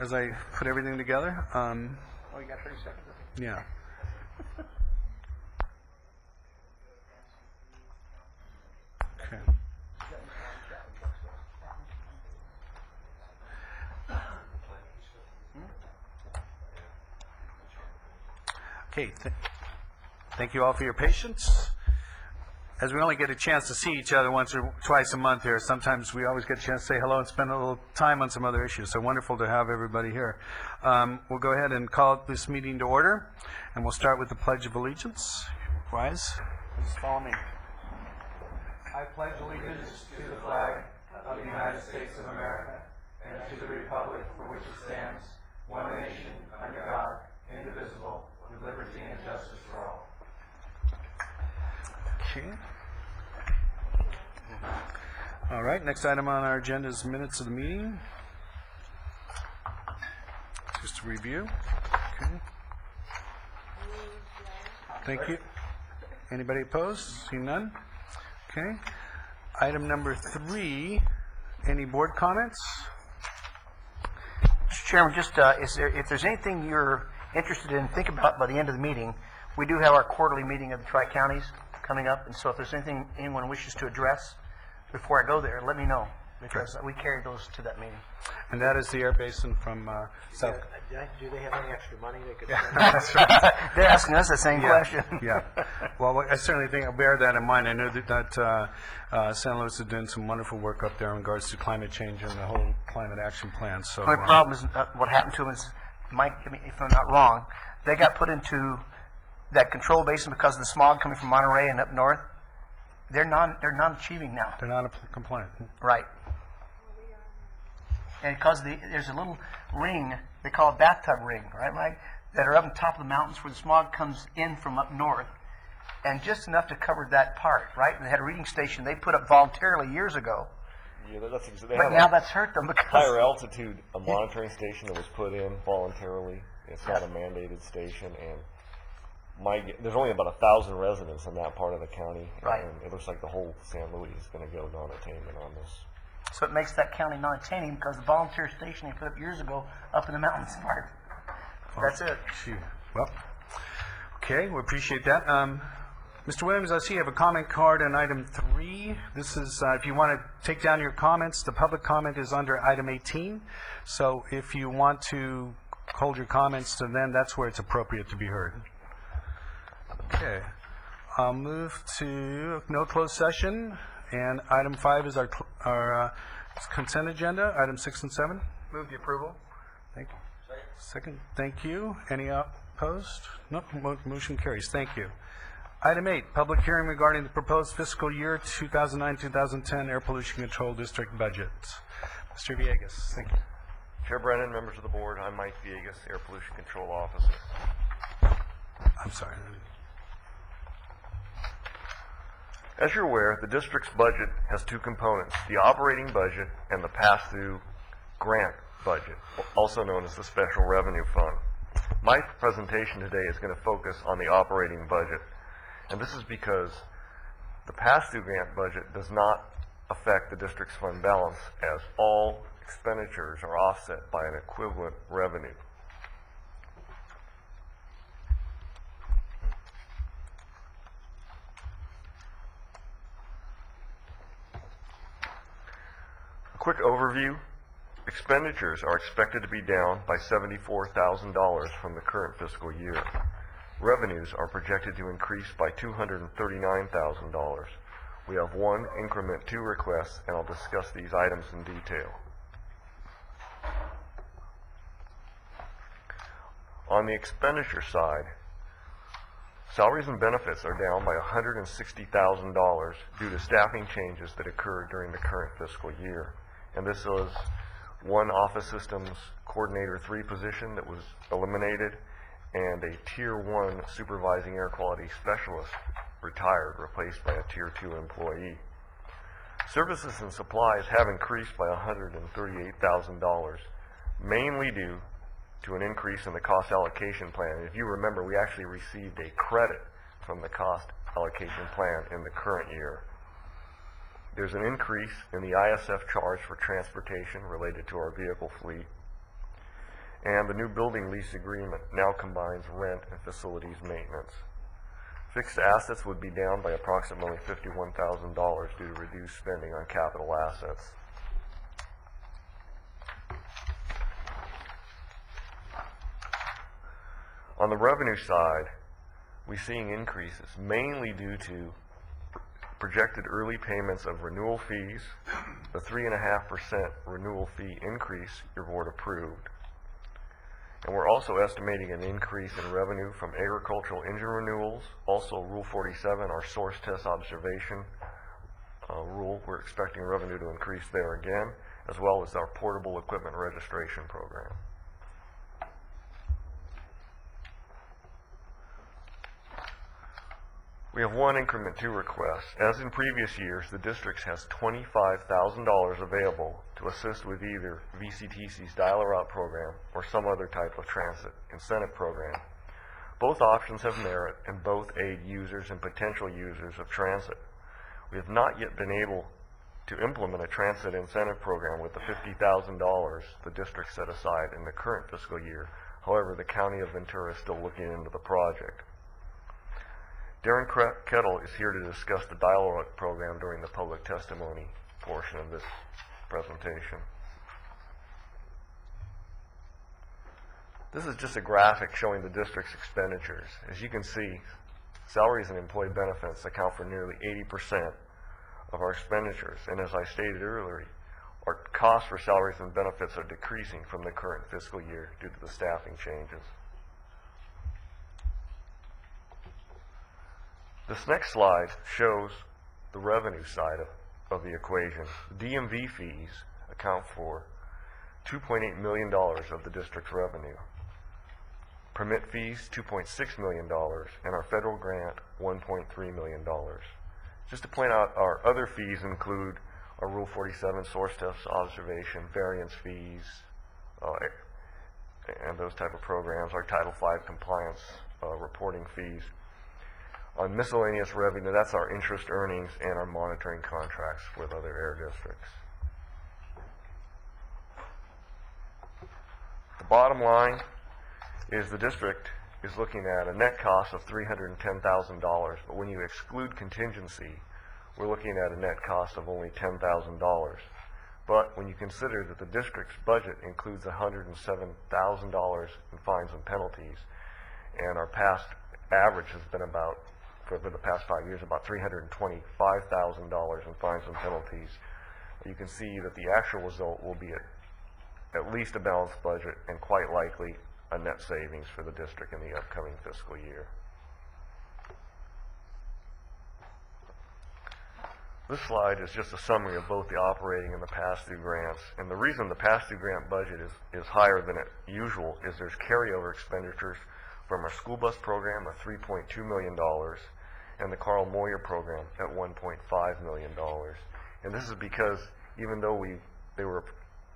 as I put everything together. Oh, you got 30 seconds. Yeah. Okay. Okay. Thank you all for your patience. As we only get a chance to see each other once or twice a month here, sometimes we always get a chance to say hello and spend a little time on some other issues. So wonderful to have everybody here. We'll go ahead and call this meeting to order, and we'll start with the Pledge of Allegiance. Wise, please follow me. I pledge allegiance to the flag of the United States of America and to the republic for which it stands, one nation, under God, indivisible, with liberty and justice for all. Okay. All right, next item on our agenda is minutes of the meeting. Just a review. Okay. Thank you. Anybody opposed? Seeing none? Okay. Item number 3, any board comments? Mr. Chairman, just if there's anything you're interested in, think about by the end of the meeting. We do have our quarterly meeting of the Tri-Counties coming up, and so if there's anything anyone wishes to address before I go there, let me know, because we carry those to that meeting. And that is the air basin from South. Do they have any extra money they could spend? That's right. They're asking us the same question. Yeah. Well, I certainly think I'll bear that in mind. I know that San Luis is doing some wonderful work up there in regards to climate change and the whole climate action plan. So The only problem is what happened to them is, Mike, if I'm not wrong, they got put into that control basin because of the smog coming from Monterey and up north. They're non-achieving now. they're not compliant. Right. And because there's a little ring, they call it bathtub ring, right, Mike? That are up on top of the mountains where the smog comes in from up north, and just enough to cover that part, right? And they had a reading station they put up voluntarily years ago, Yeah, they but have now a that's hurt them because higher altitude a monitoring station that was put in voluntarily. It's not a mandated station, and there's only about 1,000 residents in that part of the county, Right. and it looks like the whole San Luis is going to go non-attainment on this. so it makes that county non-attaining because the volunteer station they put up years ago up in the mountains part. That's it. Gee. Well, okay, we appreciate that. Mr. Williams, I see you have a comment card on item 3. This is, if you want to take down your comments, the public comment is under item 18. So if you want to hold your comments to then, that's where it's appropriate to be heard. Okay. I'll move to no closed session. And item 5 is our consent agenda, item 6 and 7. Move the approval. Thank you. Second, thank you. Any opposed? No, motion carries. Thank you. Item 8, public hearing regarding the proposed fiscal year 2009-2010 Air Pollution Control District budget. Mr. Villegas, thank you. Chair Brennan, members of the board, I'm Mike Villegas, Air Pollution Control Officer. I'm sorry. As you're aware, the district's budget has 2 components, the operating budget and the pass-through grant budget, also known as the Special Revenue Fund. My presentation today is going to focus on the operating budget, and this is because the pass-through grant budget does not affect the district's fund balance, as all expenditures are offset by an equivalent revenue. A quick overview. Expenditures are expected to be down by $74,000 from the current fiscal year. Revenues are projected to increase by $239,000. We have 1 increment 2 request, and I'll discuss these items in detail. On the expenditure side, salaries and benefits are down by $160,000 due to staffing changes that occurred during the current fiscal year. And this is 1 Office Systems Coordinator 3 position that was eliminated, and a Tier 1 Supervising Air Quality Specialist retired, replaced by a Tier 2 employee. Services and supplies have increased by $138,000, mainly due to an increase in the cost allocation plan. If you remember, we actually received a credit from the cost allocation plan in the current year. There's an increase in the ISF charge for transportation related to our vehicle fleet. And the new building lease agreement now combines rent and facilities maintenance. Fixed assets would be down by approximately $51,000 due to reduced spending on capital assets. On the revenue side, we're seeing increases, mainly due to projected early payments of renewal fees, the 3.5% renewal fee increase your board approved. And we're also estimating an increase in revenue from agricultural engine renewals, also Rule 47, our source test observation rule. We're expecting revenue to increase there again, as well as our portable equipment registration program. We have one increment 2 request. As in previous years, the district has $25,000 available to assist with either VCTC's Dial-A-Route program or some other type of transit incentive program. Both options have merit and both aid users and potential users of transit. We have not yet been able to implement a transit incentive program with the $50,000 the district set aside in the current fiscal year. However, the County of Ventura is still looking into the project. Darren Kettle is here to discuss the Dial-A-Route program during the public testimony portion of this presentation. This is just a graphic showing the district's expenditures. As you can see, salaries and employee benefits account for nearly 80% of our expenditures. And as I stated earlier, our costs for salaries and benefits are decreasing from the current fiscal year due to the staffing changes. This next slide shows the revenue side of the equation. DMV fees account for $2.8 million of the district's revenue. Permit fees, $2.6 million, and our federal grant, $1.3 million. Just to point out, our other fees include our Rule 47 source test observation, variance fees, and those type of programs, our Title V compliance reporting fees. On miscellaneous revenue, that's our interest earnings and our monitoring contracts with other air districts. The bottom line is the district is looking at a net cost of $310,000, but when you exclude contingency, we're looking at a net cost of only $10,000. But when you consider that the district's budget includes $107,000 in fines and penalties, and our past average has been about, for the past 5 years, about $325,000 in fines and penalties, you can see that the actual result will be at least a balanced budget and quite likely a net savings for the district in the upcoming fiscal year. This slide is just a summary of both the operating and the pass-through grants. And the reason the pass-through grant budget is higher than usual is there's carryover expenditures from our school bus program of $3.2 million and the Carl Moyer program at $1.5 million. And this is because even though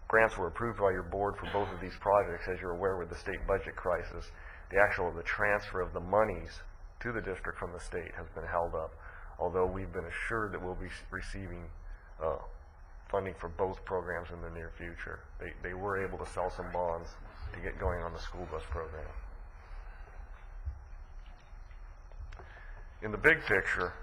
grants were approved by your board for both of these projects, as you're aware with the state budget crisis, the transfer of the monies to the district from the state has been held up, although we've been assured that we'll be receiving funding for both programs in the near future. They were able to sell some bonds to get going on the school bus program. In the big picture,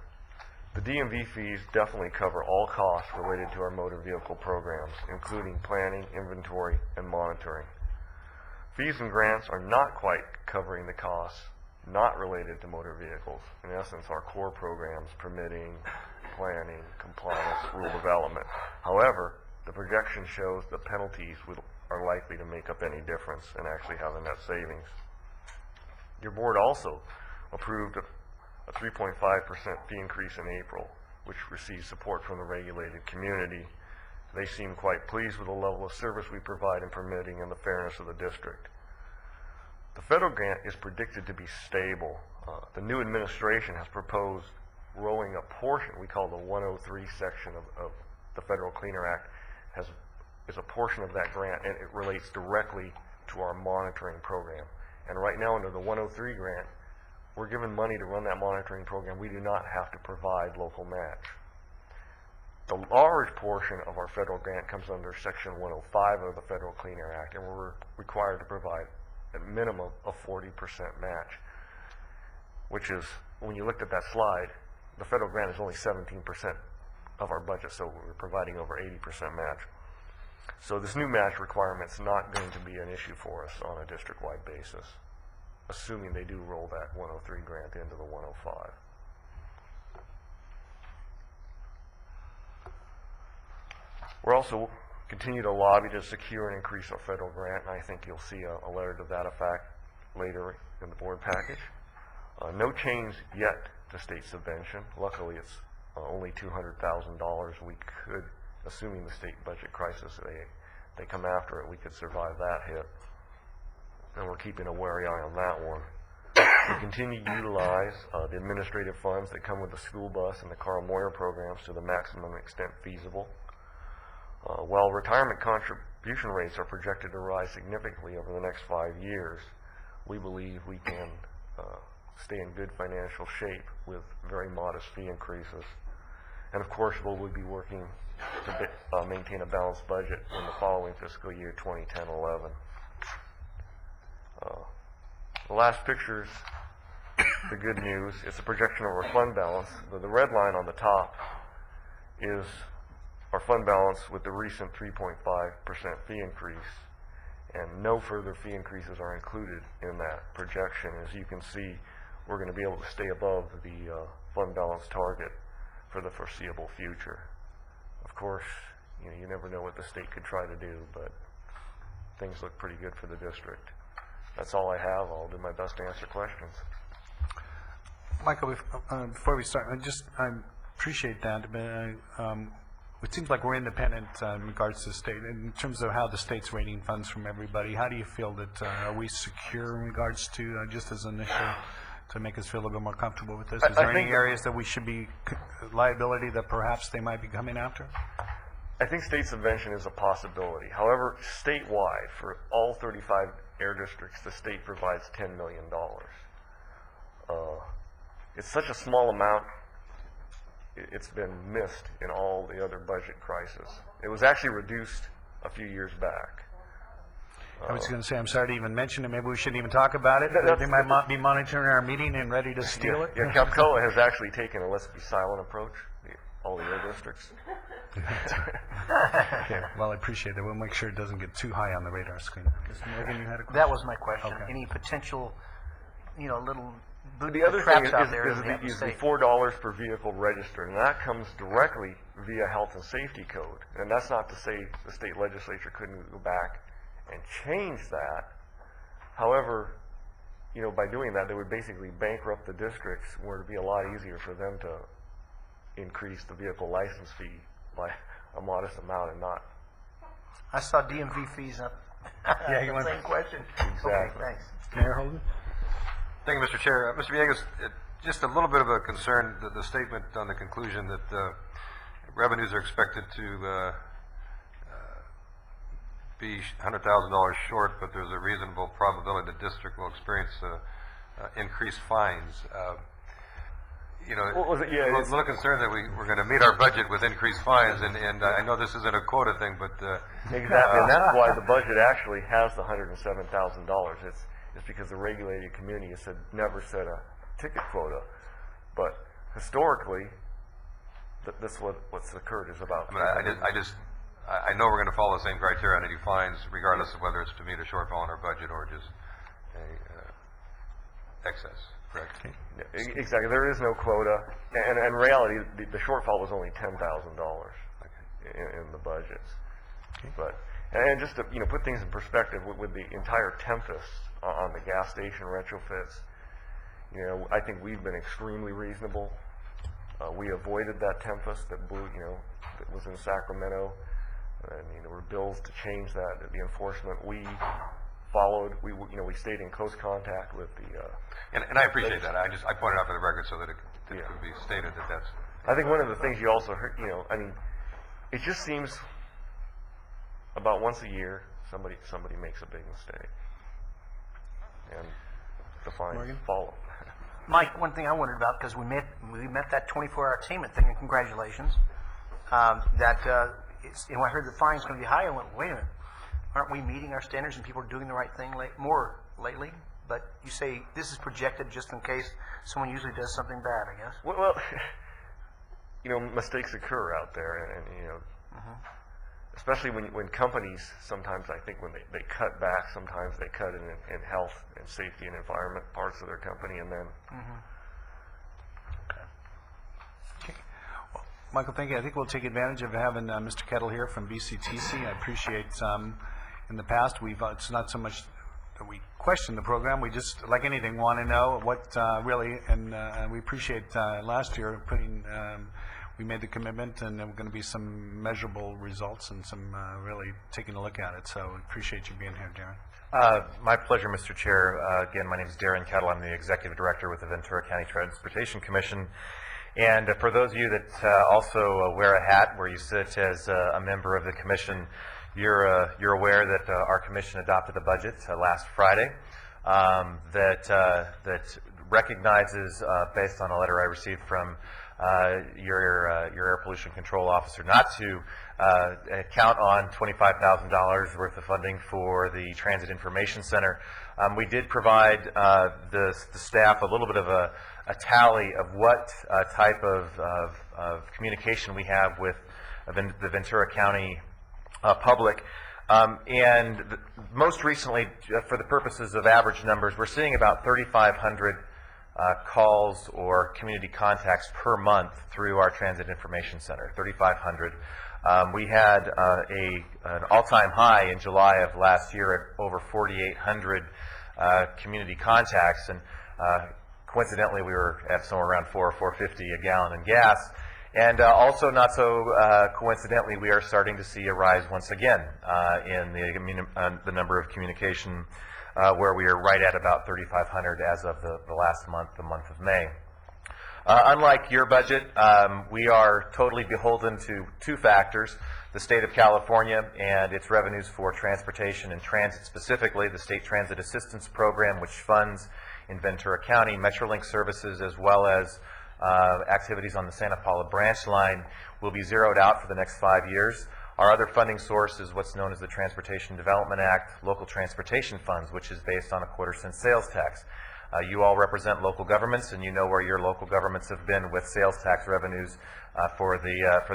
the DMV fees definitely cover all costs related to our motor vehicle programs, including planning, inventory, and monitoring. Fees and grants are not quite covering the costs not related to motor vehicles. In essence, our core programs, permitting, planning, compliance, rule development. However, the projection shows that penalties are likely to make up any difference and actually have a net savings. Your board also approved a 3.5% fee increase in April, which received support from the regulated community. They seem quite pleased with the level of service we provide in permitting and the fairness of the district. The federal grant is predicted to be stable. The new administration has proposed rolling a portion, we call the 103 section of the Federal Cleaner Act, is a portion of that grant, and it relates directly to our monitoring program. And right now under the 103 grant, we're given money to run that monitoring program. We do not have to provide local match. The large portion of our federal grant comes under Section 105 of the Federal Clean Air Act, and we're required to provide a minimum of 40% match, which is, when you looked at that slide, the federal grant is only 17% of our budget, so we're providing over 80% match. So this new match requirement's not going to be an issue for us on a district-wide basis, assuming they do roll that 103 grant into the 105. We're also continue to lobby to secure and increase our federal grant, and I think you'll see a letter to that effect later in the board package. No change yet to state subvention. Luckily, it's only $200,000. We could, assuming the state budget crisis, they come after it, we could survive that hit. And we're keeping a wary eye on that one. We continue to utilize the administrative funds that come with the school bus and the Carl Moyer programs to the maximum extent feasible. While retirement contribution rates are projected to rise significantly over the next 5 years, we believe we can stay in good financial shape with very modest fee increases. And of course, we'll be working to maintain a balanced budget in the following fiscal year, 2010-11. The last picture's the good news. It's a projection of our fund balance. The red line on the top is our fund balance with the recent 3.5% fee increase, and no further fee increases are included in that projection. As you can see, we're going to be able to stay above the fund balance target for the foreseeable future. Of course, you never know what the state could try to do, but things look pretty good for the district. That's all I have. I'll do my best to answer questions. Michael, before we start, I appreciate that, but it seems like we're independent in regards to the state. In terms of how the state's rating funds from everybody, how do you feel that, are we secure in regards to, just as an initial, to make us feel a little bit more comfortable with this? Is there any areas that we should be, liability that perhaps they might be coming after? I think state subvention is a possibility. However, statewide, for all 35 air districts, the state provides $10 million. It's such a small amount, it's been missed in all the other budget crises. It was actually reduced a few years back. I was going to say, I'm sorry to even mention it. Maybe we shouldn't even talk about it. They might be monitoring our meeting and ready to steal it. Yeah, Capcoa has actually taken a let's be silent approach, all the air districts. Okay, well, I appreciate that. We'll make sure it doesn't get too high on the radar screen. Mr. Morgan, you had a question? That was my question. Okay. Any potential, little The other thing traps out there is that we have to the stay? $4 per vehicle registered, and that comes directly via health and safety code. And that's not to say the state legislature couldn't go back and change that. However, by doing that, they would basically bankrupt the districts, where it would be a lot easier for them to increase the vehicle license fee by a modest amount and not. I saw DMV fees up. Yeah, you went- Same question. Exactly. Okay, thanks. Mayor Holden? Thank you, Mr. Chair. Mr. Villegas, just a little bit of a concern, the statement on the conclusion that revenues are expected to be $100,000 short, but there's a reasonable probability the district will experience increased fines. Well, yeah, I'm a little concerned that we're going to meet our budget with increased fines, and I know this isn't a quota thing, but Exactly, and that's why the budget actually has the $107,000. It's because the regulated community has never set a ticket quota, but historically, that's what's occurred is about. I know we're going to follow the same criteria on any fines, regardless of whether it's to meet a shortfall in our budget or just a excess. Correct. Yeah, exactly. There is no quota, and in reality, the shortfall was only $10,000 in the budgets. But and just to put things in perspective, with the entire Tempest on the gas station retrofits, I think we've been extremely reasonable. We avoided that Tempest that blew, that was in Sacramento, and there were bills to change that. The enforcement we followed. We stayed in close contact with the. And I appreciate that. I pointed out for the record so that it could be stated that that's. I think one of the things you also heard, it just seems about once a year somebody makes a big mistake, and the fines follow. Mike, one thing I wondered about, because we met that 24-hour attainment thing, and congratulations. and when I heard the fine's going to be high, I went, wait a minute, aren't we meeting our standards and people are doing the right thing more lately? But you say this is projected just in case someone usually does something bad, I guess. Well, you know, mistakes occur out there, and you know, especially when companies, sometimes I think when they cut back, sometimes they cut in health and safety and environment parts of their company, and then Michael, thank you. I think we'll take advantage of having Mr. Kettle here from BCTC. I appreciate in the past, it's not so much that we question the program, we just, like anything, want to know what really, and we appreciate last year we made the commitment, and there were going to be some measurable results and some really taking a look at it. So we appreciate you being here, Darren. My pleasure, Mr. Chair. Again, my name is Darren Kettle. I'm the Executive Director with the Ventura County Transportation Commission. And for those of you that also wear a hat where you sit as a member of the commission, you're aware that our commission adopted a budget last Friday that recognizes, based on a letter I received from your air pollution control officer, not to count on $25,000 worth of funding for the Transit Information Center. We did provide the staff a little bit of a tally of what type of communication we have with the Ventura County public. Most recently, for the purposes of average numbers, we're seeing about 3,500 calls or community contacts per month through our Transit Information Center, 3,500. We had an all-time high in July of last year at over 4,800 community contacts, and coincidentally we were at somewhere around $4 or $4.50 a gallon in gas. And also, not so coincidentally, we are starting to see a rise once again in the number of communication, where we are right at about 3,500 as of the last month, the month of May. Unlike your budget, we are totally beholden to two factors: the state of California and its revenues for transportation and transit, specifically the State Transit Assistance Program, which funds in Ventura County Metrolink services as well as activities on the Santa Paula branch line will be zeroed out for the next 5 years. Our other funding source is what's known as the Transportation Development Act, local transportation funds, which is based on a quarter-cent sales tax. You all represent local governments, and you know where your local governments have been with sales tax revenues for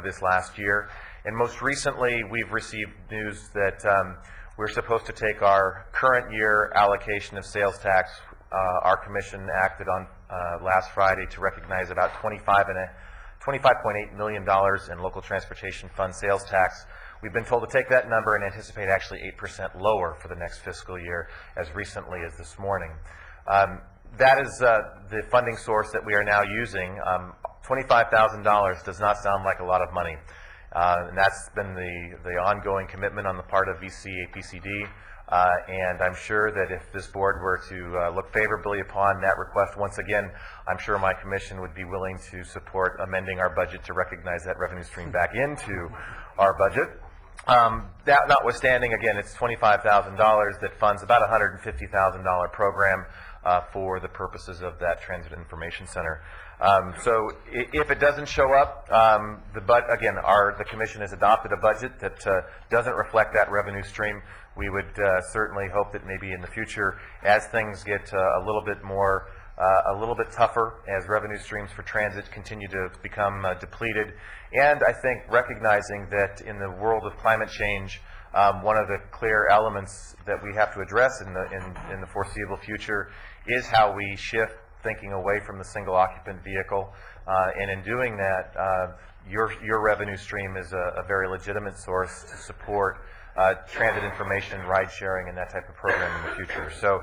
this last year. And most recently, we've received news that we're supposed to take our current year allocation of sales tax. Our commission acted on last Friday to recognize about $25.8 million in local transportation fund sales tax. We've been told to take that number and anticipate actually 8% lower for the next fiscal year as recently as this morning. That is the funding source that we are now using. $25,000 does not sound like a lot of money. And that's been the ongoing commitment on the part of VCAPCD. And I'm sure that if this board were to look favorably upon that request once again, I'm sure my commission would be willing to support amending our budget to recognize that revenue stream back into our budget. That notwithstanding, again, it's $25,000 that funds about a $150,000 program for the purposes of that Transit Information Center. So if it doesn't show up, the commission has adopted a budget that doesn't reflect that revenue stream. We would certainly hope that maybe in the future, as things get a little bit tougher, as revenue streams for transit continue to become depleted, and I think recognizing that in the world of climate change, one of the clear elements that we have to address in the foreseeable future is how we shift thinking away from the single occupant vehicle, and in doing that, your revenue stream is a very legitimate source to support transit information, ride sharing, and that type of program in the future. So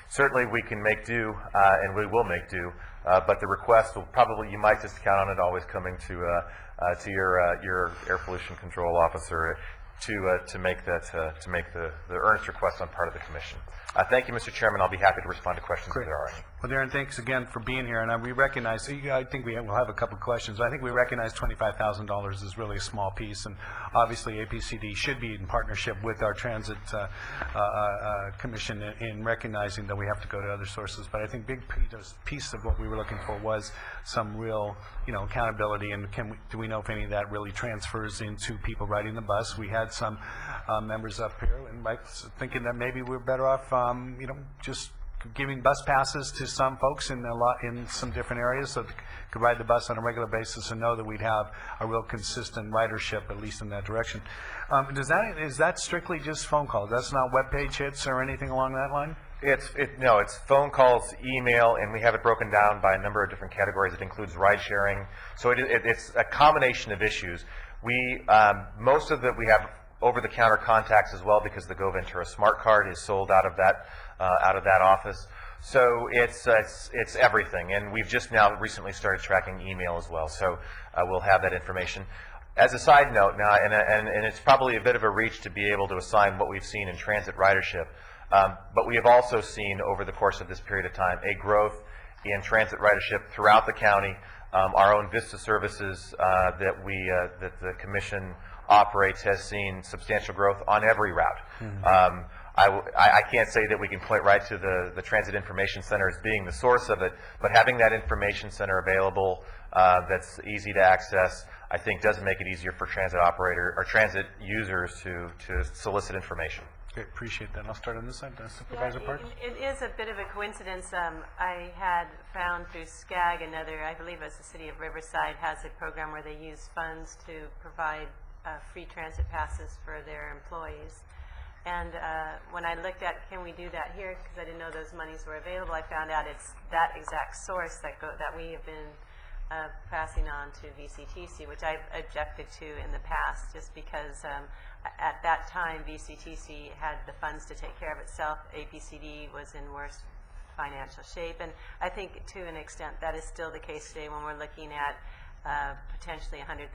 certainly we can make do, and we will make do, but the request will probably, you might just count on it always coming to your air pollution control officer to make the earnest request on part of the commission. Thank you, Mr. Chairman. I'll be happy to respond to questions if there are any. Well, Darren, thanks again for being here, and we recognize, I think we'll have a couple of questions. I think we recognize $25,000 is really a small piece, and obviously APCD should be in partnership with our Transit Commission in recognizing that we have to go to other sources. But I think big piece of what we were looking for was some real, accountability, and do we know if any of that really transfers into people riding the bus? We had some members up here, and Mike's thinking that maybe we're better off, just giving bus passes to some folks in some different areas so they could ride the bus on a regular basis and know that we'd have a real consistent ridership, at least in that direction. Is that strictly just phone calls? That's not web page hits or anything along that line? No, it's phone calls, email, and we have it broken down by a number of different categories. It includes ride sharing. So it's a combination of issues. We we have over-the-counter contacts as well, because the GoVentura Smart Card is sold out of that office. So it's everything, and we've just now recently started tracking email as well. So we'll have that information. As a side note now, and it's probably a bit of a reach to be able to assign what we've seen in transit ridership, but we have also seen over the course of this period of time a growth in transit ridership throughout the county. Our own Vista services that the commission operates has seen substantial growth on every route. I can't say that we can point right to the Transit Information Center as being the source of it, but having that information center available that's easy to access, I think does make it easier for transit transit users to solicit information. Great, appreciate that. I'll start on this side. Supervisor Parks? It is a bit of a coincidence. I had found through SCAG I believe it was the city of Riverside, has a program where they use funds to provide free transit passes for their employees. And when I looked at, can we do that here, because I didn't know those monies were available, I found out it's that exact source that we have been passing on to VCTC, which I've objected to in the past, just because at that time VCTC had the funds to take care of itself. APCD was in worse financial shape, and I think to an extent that is still the case today when we're looking at potentially $100,000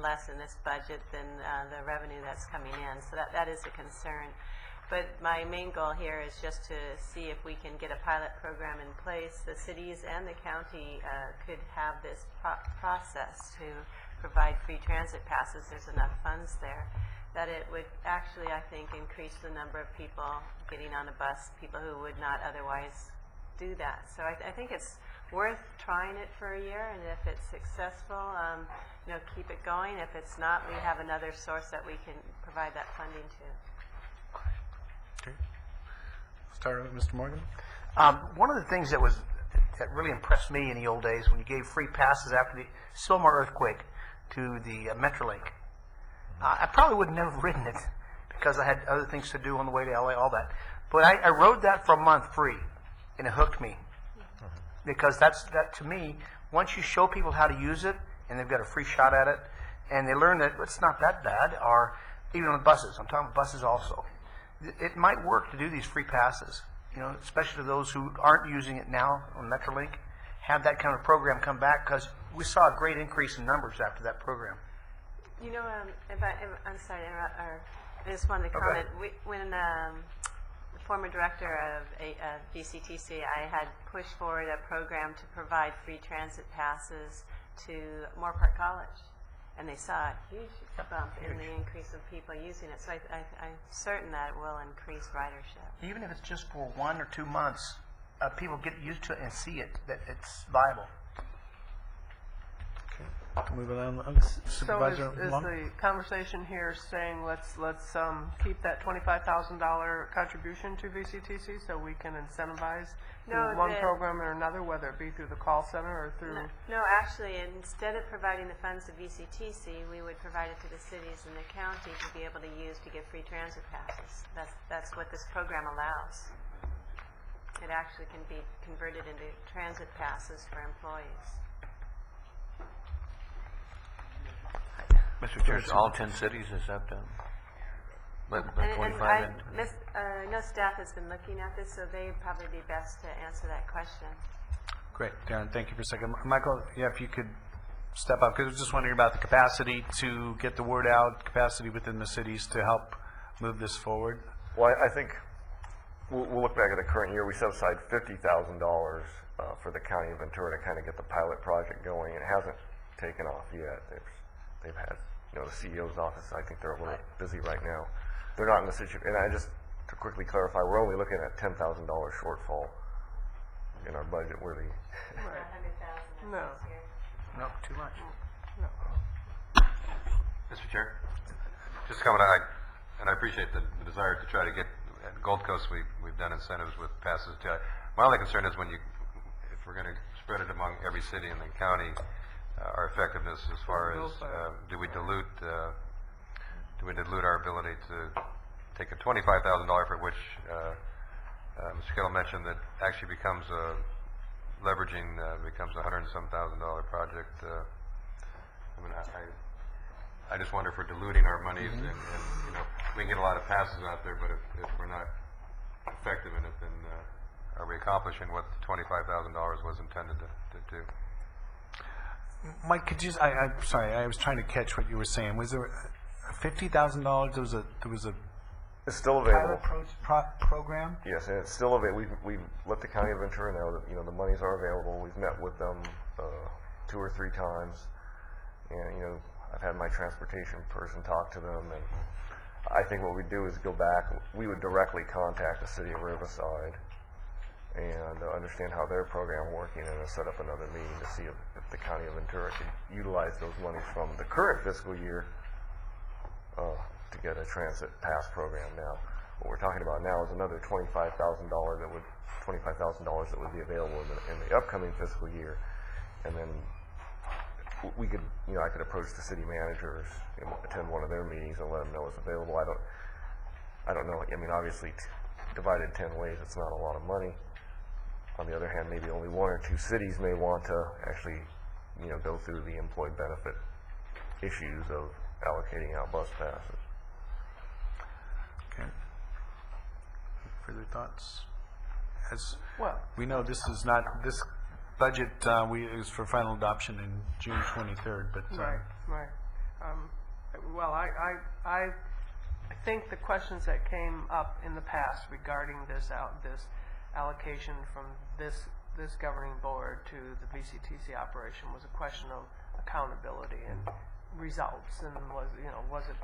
less in this budget than the revenue that's coming in. So that is a concern. But my main goal here is just to see if we can get a pilot program in place. The cities and the county could have this process to provide free transit passes. There's enough funds there that it would actually, I think, increase the number of people getting on a bus, people who would not otherwise do that. So I think it's worth trying it for a year, and if it's successful, keep it going. If it's not, we have another source that we can provide that funding to. Okay. Start with Mr. Morgan. One of the things that really impressed me in the old days when you gave free passes after the Sylmar earthquake to the Metrolink. I probably would have never ridden it because I had other things to do on the way to LA, all that. But I rode that for a month free, and it hooked me. Because that to me, once you show people how to use it, and they've got a free shot at it, and they learn that it's not that bad, or even on buses, I'm talking about buses also, it might work to do these free passes, especially to those who aren't using it now on Metrolink, have that kind of program come back, because we saw a great increase in numbers after that program. I'm sorry to interrupt, I just wanted to comment. When the former director of VCTC, I had pushed forward a program to provide free transit passes to Moore Park College, and they saw a huge bump in the increase of people using it. So I'm certain that it will increase ridership. Even if it's just for 1 or 2 months, people get used to it and see it, that it's viable. Moving on. So Supervisor is Long? the conversation here saying let's keep that $25,000 contribution to VCTC so we can incentivize through one program or another, whether it be through the call center or through... No, actually, instead of providing the funds to VCTC, we would provide it to the cities and the county to be able to use to get free transit passes. That's what this program allows. It actually can be converted into transit passes for employees. Mr. Chair, it's all 10 cities, is that but 25? I know staff has been looking at this, so they'd probably be best to answer that question. Great, Darren, thank you for a second. Michael, if you could step up, because I was just wondering about the capacity to get the word out, capacity within the cities to help move this forward. Well, I think we'll look back at the current year. We set aside $50,000 for the county of Ventura to kind of get the pilot project going. It hasn't taken off yet. They've had, the CEO's office, I think they're a little busy right now. They're not in the situation, and I just, to quickly clarify, we're only looking at $10,000 shortfall in our budget. We're the, Right. 100,000 No. this year. No, too much. Mr. Chair, just a comment, and I appreciate the desire to try to get, at Gold Coast, we've done incentives with passes too. My only concern is if we're gonna spread it among every city in the county, our effectiveness as far as, do we dilute our ability to take a $25,000 for which, Mr. Kittle mentioned that actually becomes leveraging, becomes a $100 and some thousand project. I mean, I just wonder if we're diluting our monies and we can get a lot of passes out there, but if we're not effective in it, then are we accomplishing what the $25,000 was intended to do? Mike, could you, I'm sorry, I was trying to catch what you were saying. Was there $50,000, there was a it's still available. pilot program? Yes, and it's still available. We've let the county of Ventura know that, the monies are available. We've met with them 2 or 3 times, and, I've had my transportation person talk to them, and I think what we do is go back, we would directly contact the city of Riverside and understand how their program working, and then set up another meeting to see if the county of Ventura could utilize those monies from the current fiscal year to get a transit pass program. Now, what we're talking about now is another $25,000 that would be available in the upcoming fiscal year, and then we could, I could approach the city managers and attend one of their meetings and let them know it's available. I don't know. I mean, obviously, divided 10 ways, it's not a lot of money. On the other hand, maybe only 1 or 2 cities may want to actually, go through the employee benefit issues of allocating out bus passes. Okay. Further thoughts? As Well, we know, this budget is for final adoption in June 23rd, but right. Well, I think the questions that came up in the past regarding this allocation from this governing board to the VCTC operation was a question of accountability and results, and was it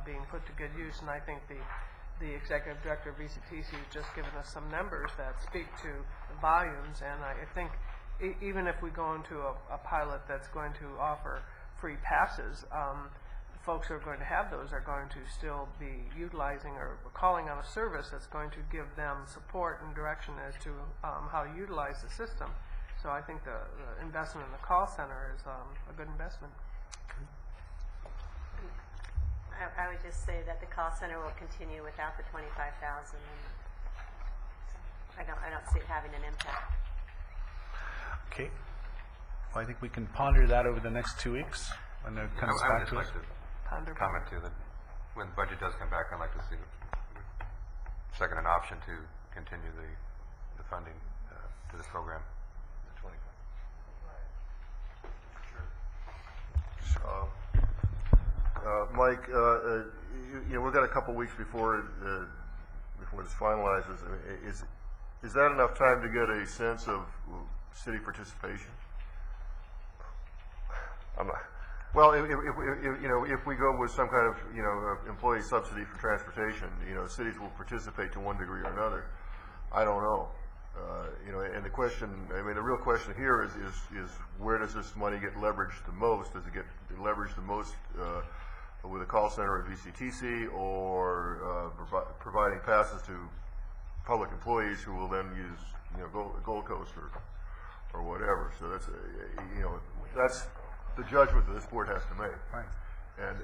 being put to good use? And I think the executive director of VCTC has just given us some numbers that speak to the volumes, and I think even if we go into a pilot that's going to offer free passes, folks who are going to have those are going to still be utilizing or calling on a service that's going to give them support and direction as to how to utilize the system. So I think the investment in the call center is a good investment. I would just say that the call center will continue without the 25,000, and I don't see it having an impact. okay. Well, I think we can ponder that over the next 2 weeks when it comes I would back just to us. like to comment too that when the budget does come back, I'd like to see second an option to continue the funding to this program. Mike, we've got a couple weeks before this finalizes. Is that enough time to get a sense of city participation? I'm not, Well, if we go with some kind of employee subsidy for transportation, cities will participate to one degree or another. I don't know. And the question, the real question here is where does this money get leveraged the most? Does it get leveraged the most with a call center at VCTC, or providing passes to public employees who will then use Gold Coast or whatever? So that's the judgment that this board has to make. Right.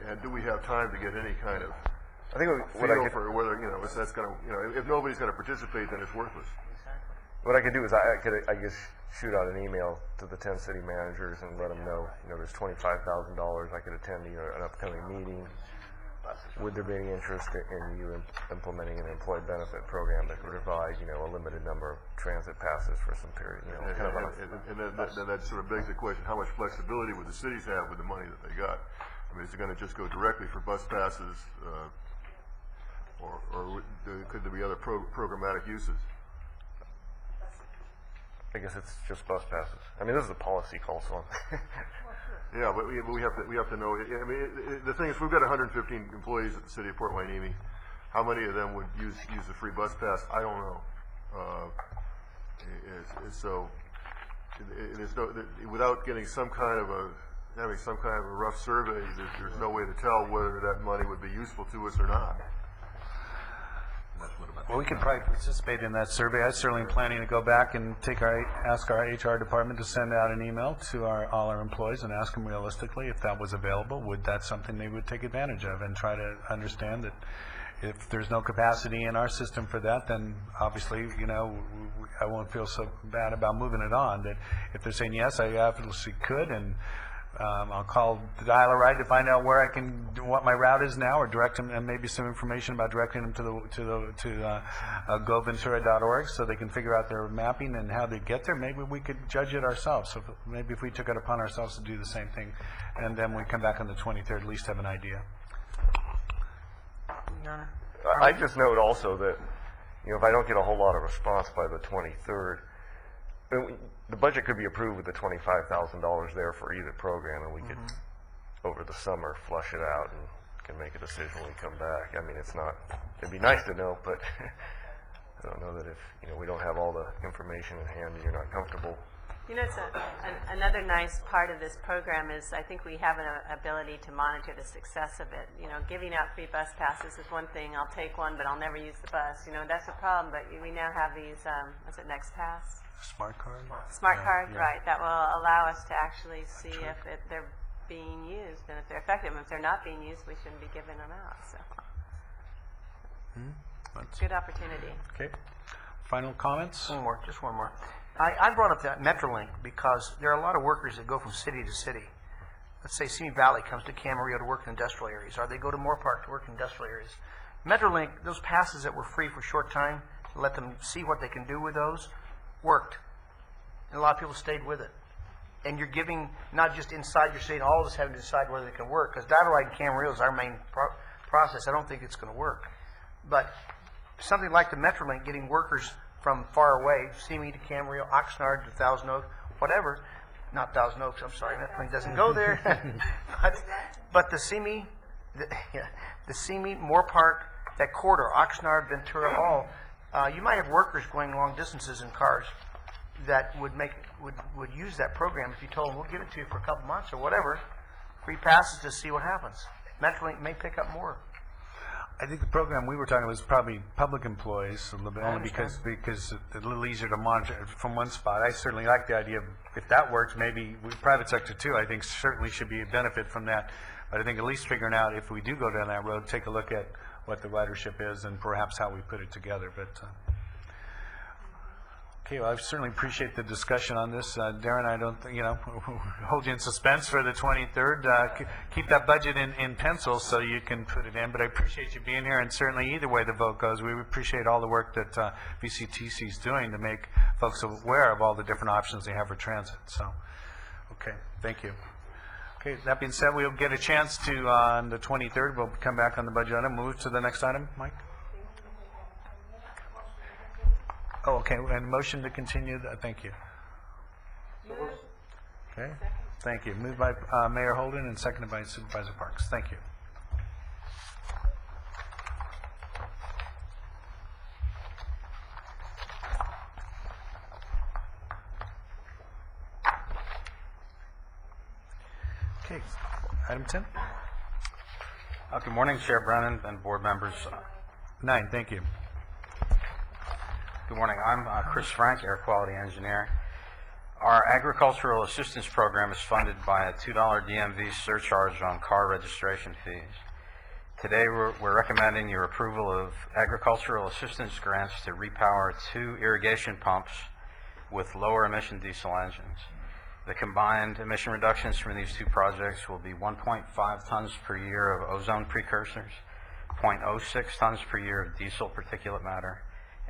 And do we have time to get any kind of I think what I feel could, for whether if that's going to if nobody's going to participate, then it's worthless. what I could do is I could shoot out an email to the 10 city managers and let them know, there's $25,000. I could attend an upcoming meeting. Would there be any interest in you implementing an employee benefit program that could provide, a limited number of transit passes for some period, kind of on a, And that sort of begs the question: how much flexibility would the cities have with the money that they got? Is it going to just go directly for bus passes? could there be other programmatic uses? I guess it's just bus passes. I mean, this is a policy call, so. Yeah, but we have to know, I mean, the thing is, we've got 115 employees at the city of Port Hueneme. How many of them would use the free bus pass? I don't know. So, there's no, without getting having some kind of a rough survey, there's no way to tell whether that money would be useful to us or not. Well, we could probably participate in that survey. I certainly am planning to go back and ask our HR department to send out an email to all our employees and ask them realistically if that was available. Would that something they would take advantage of, and try to understand that if there's no capacity in our system for that, then obviously, I won't feel so bad about moving it on. That if they're saying yes, I obviously could, and I'll call the dial-a-ride to find out what my route is now, or direct them, and maybe some information about directing them to goventura.org, so they can figure out their mapping and how they get there. Maybe we could judge it ourselves. So maybe if we took it upon ourselves to do the same thing, and then we come back on the 23rd, at least have an idea. I just note also that, if I don't get a whole lot of response by the 23rd, the budget could be approved with the $25,000 there for either program, and we could, over the summer, flush it out and can make a decision when we come back. I mean, it'd be nice to know, but I don't know that if, we don't have all the information in hand and you're not comfortable. It's another nice part of this program is I think we have an ability to monitor the success of it. Giving out free bus passes is one thing. I'll take one, but I'll never use the bus. That's a problem. But we now have these, what's it, Next Pass? Smart card? Smart card, right. That will allow us to actually see if they're being used and if they're effective. And if they're not being used, we shouldn't be giving them out. So, good opportunity. Okay. Final comments? Just one more. I brought up that Metrolink because there are a lot of workers that go from city to city. Let's say Simi Valley comes to Camarillo to work in industrial areas, or they go to Moore Park to work in industrial areas. Metrolink, those passes that were free for a short time, to let them see what they can do with those, worked. And a lot of people stayed with it. And you're giving, not just inside your state, all of us having to decide whether they can work, because data ride in Camarillo is our main process. I don't think it's going to work. But something like the Metrolink, getting workers from far away, Simi to Camarillo, Oxnard to Thousand Oaks, whatever, not Thousand Oaks, I'm sorry, Metrolink doesn't go there. but the Simi, Moore Park, that corridor, Oxnard, Ventura, all, you might have workers going long distances in cars that would use that program if you told them, we'll give it to you for a couple months or whatever, free passes to see what happens. Metrolink may pick up more. I think the program we were talking about was probably public employees, a little bit, only because it's a little easier to monitor from one spot. I certainly like the idea of, if that works, maybe private sector too, I think certainly should be a benefit from that. But I think at least figuring out, if we do go down that road, take a look at what the ridership is and perhaps how we put it together. But okay, well, I certainly appreciate the discussion on this. Darren, I don't think, hold you in suspense for the 23rd. Keep that budget in pencil so you can put it in. But I appreciate you being here, and certainly either way the vote goes, we appreciate all the work that VCTC is doing to make folks aware of all the different options they have for transit. So, okay, thank you. Okay, that being said, we'll get a chance to, on the 23rd, we'll come back on the budget item. Move to the next item, Mike. Oh, okay, and motion to continue, thank you. Okay, thank you. Moved by Mayor Holden and seconded by Supervisor Parks. Thank you. Okay, item 10? Good morning, Chair Brennan and board members. 9, thank you. Good morning. I'm Chris Frank, Air Quality Engineer. Our agricultural assistance program is funded by a $2 DMV surcharge on car registration fees. Today, we're recommending your approval of agricultural assistance grants to repower 2 irrigation pumps with lower emission diesel engines. The combined emission reductions from these 2 projects will be 1.5 tons per year of ozone precursors, 0.06 tons per year of diesel particulate matter,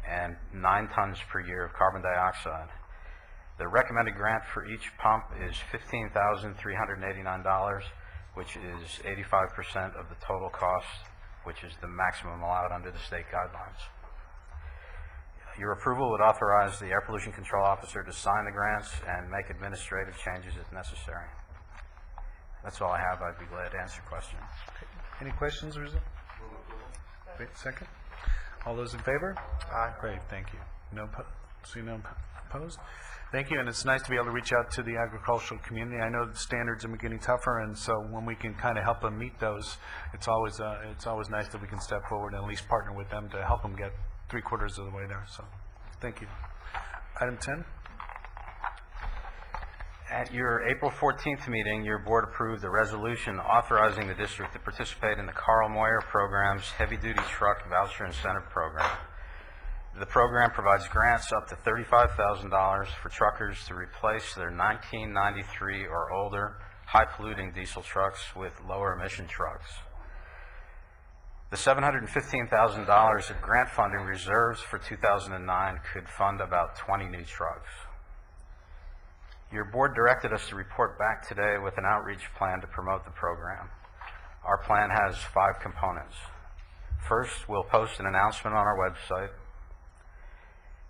and 9 tons per year of carbon dioxide. The recommended grant for each pump is $15,389, which is 85% of the total cost which is the maximum allowed under the state guidelines. Your approval would authorize the Air Pollution Control Officer to sign the grants and make administrative changes if necessary. That's all I have. I'd be glad to answer questions. Any questions, Rizzo? Wait a second. All those in favor? Aye. Great, thank you. See no opposed? Thank you, and it's nice to be able to reach out to the agricultural community. I know the standards are getting tougher, and so when we can kind of help them meet those, it's always nice that we can step forward and at least partner with them to help them get 3/4 of the way there, so thank you. Item 10? At your April 14th meeting, your board approved a resolution authorizing the district to participate in the Carl Moyer Program's heavy-duty truck voucher incentive program. The program provides grants up to $35,000 for truckers to replace their 1993 or older high-polluting diesel trucks with lower-emission trucks. The $715,000 of grant funding reserves for 2009 could fund about 20 new trucks. Your board directed us to report back today with an outreach plan to promote the program. Our plan has 5 components. First, we'll post an announcement on our website.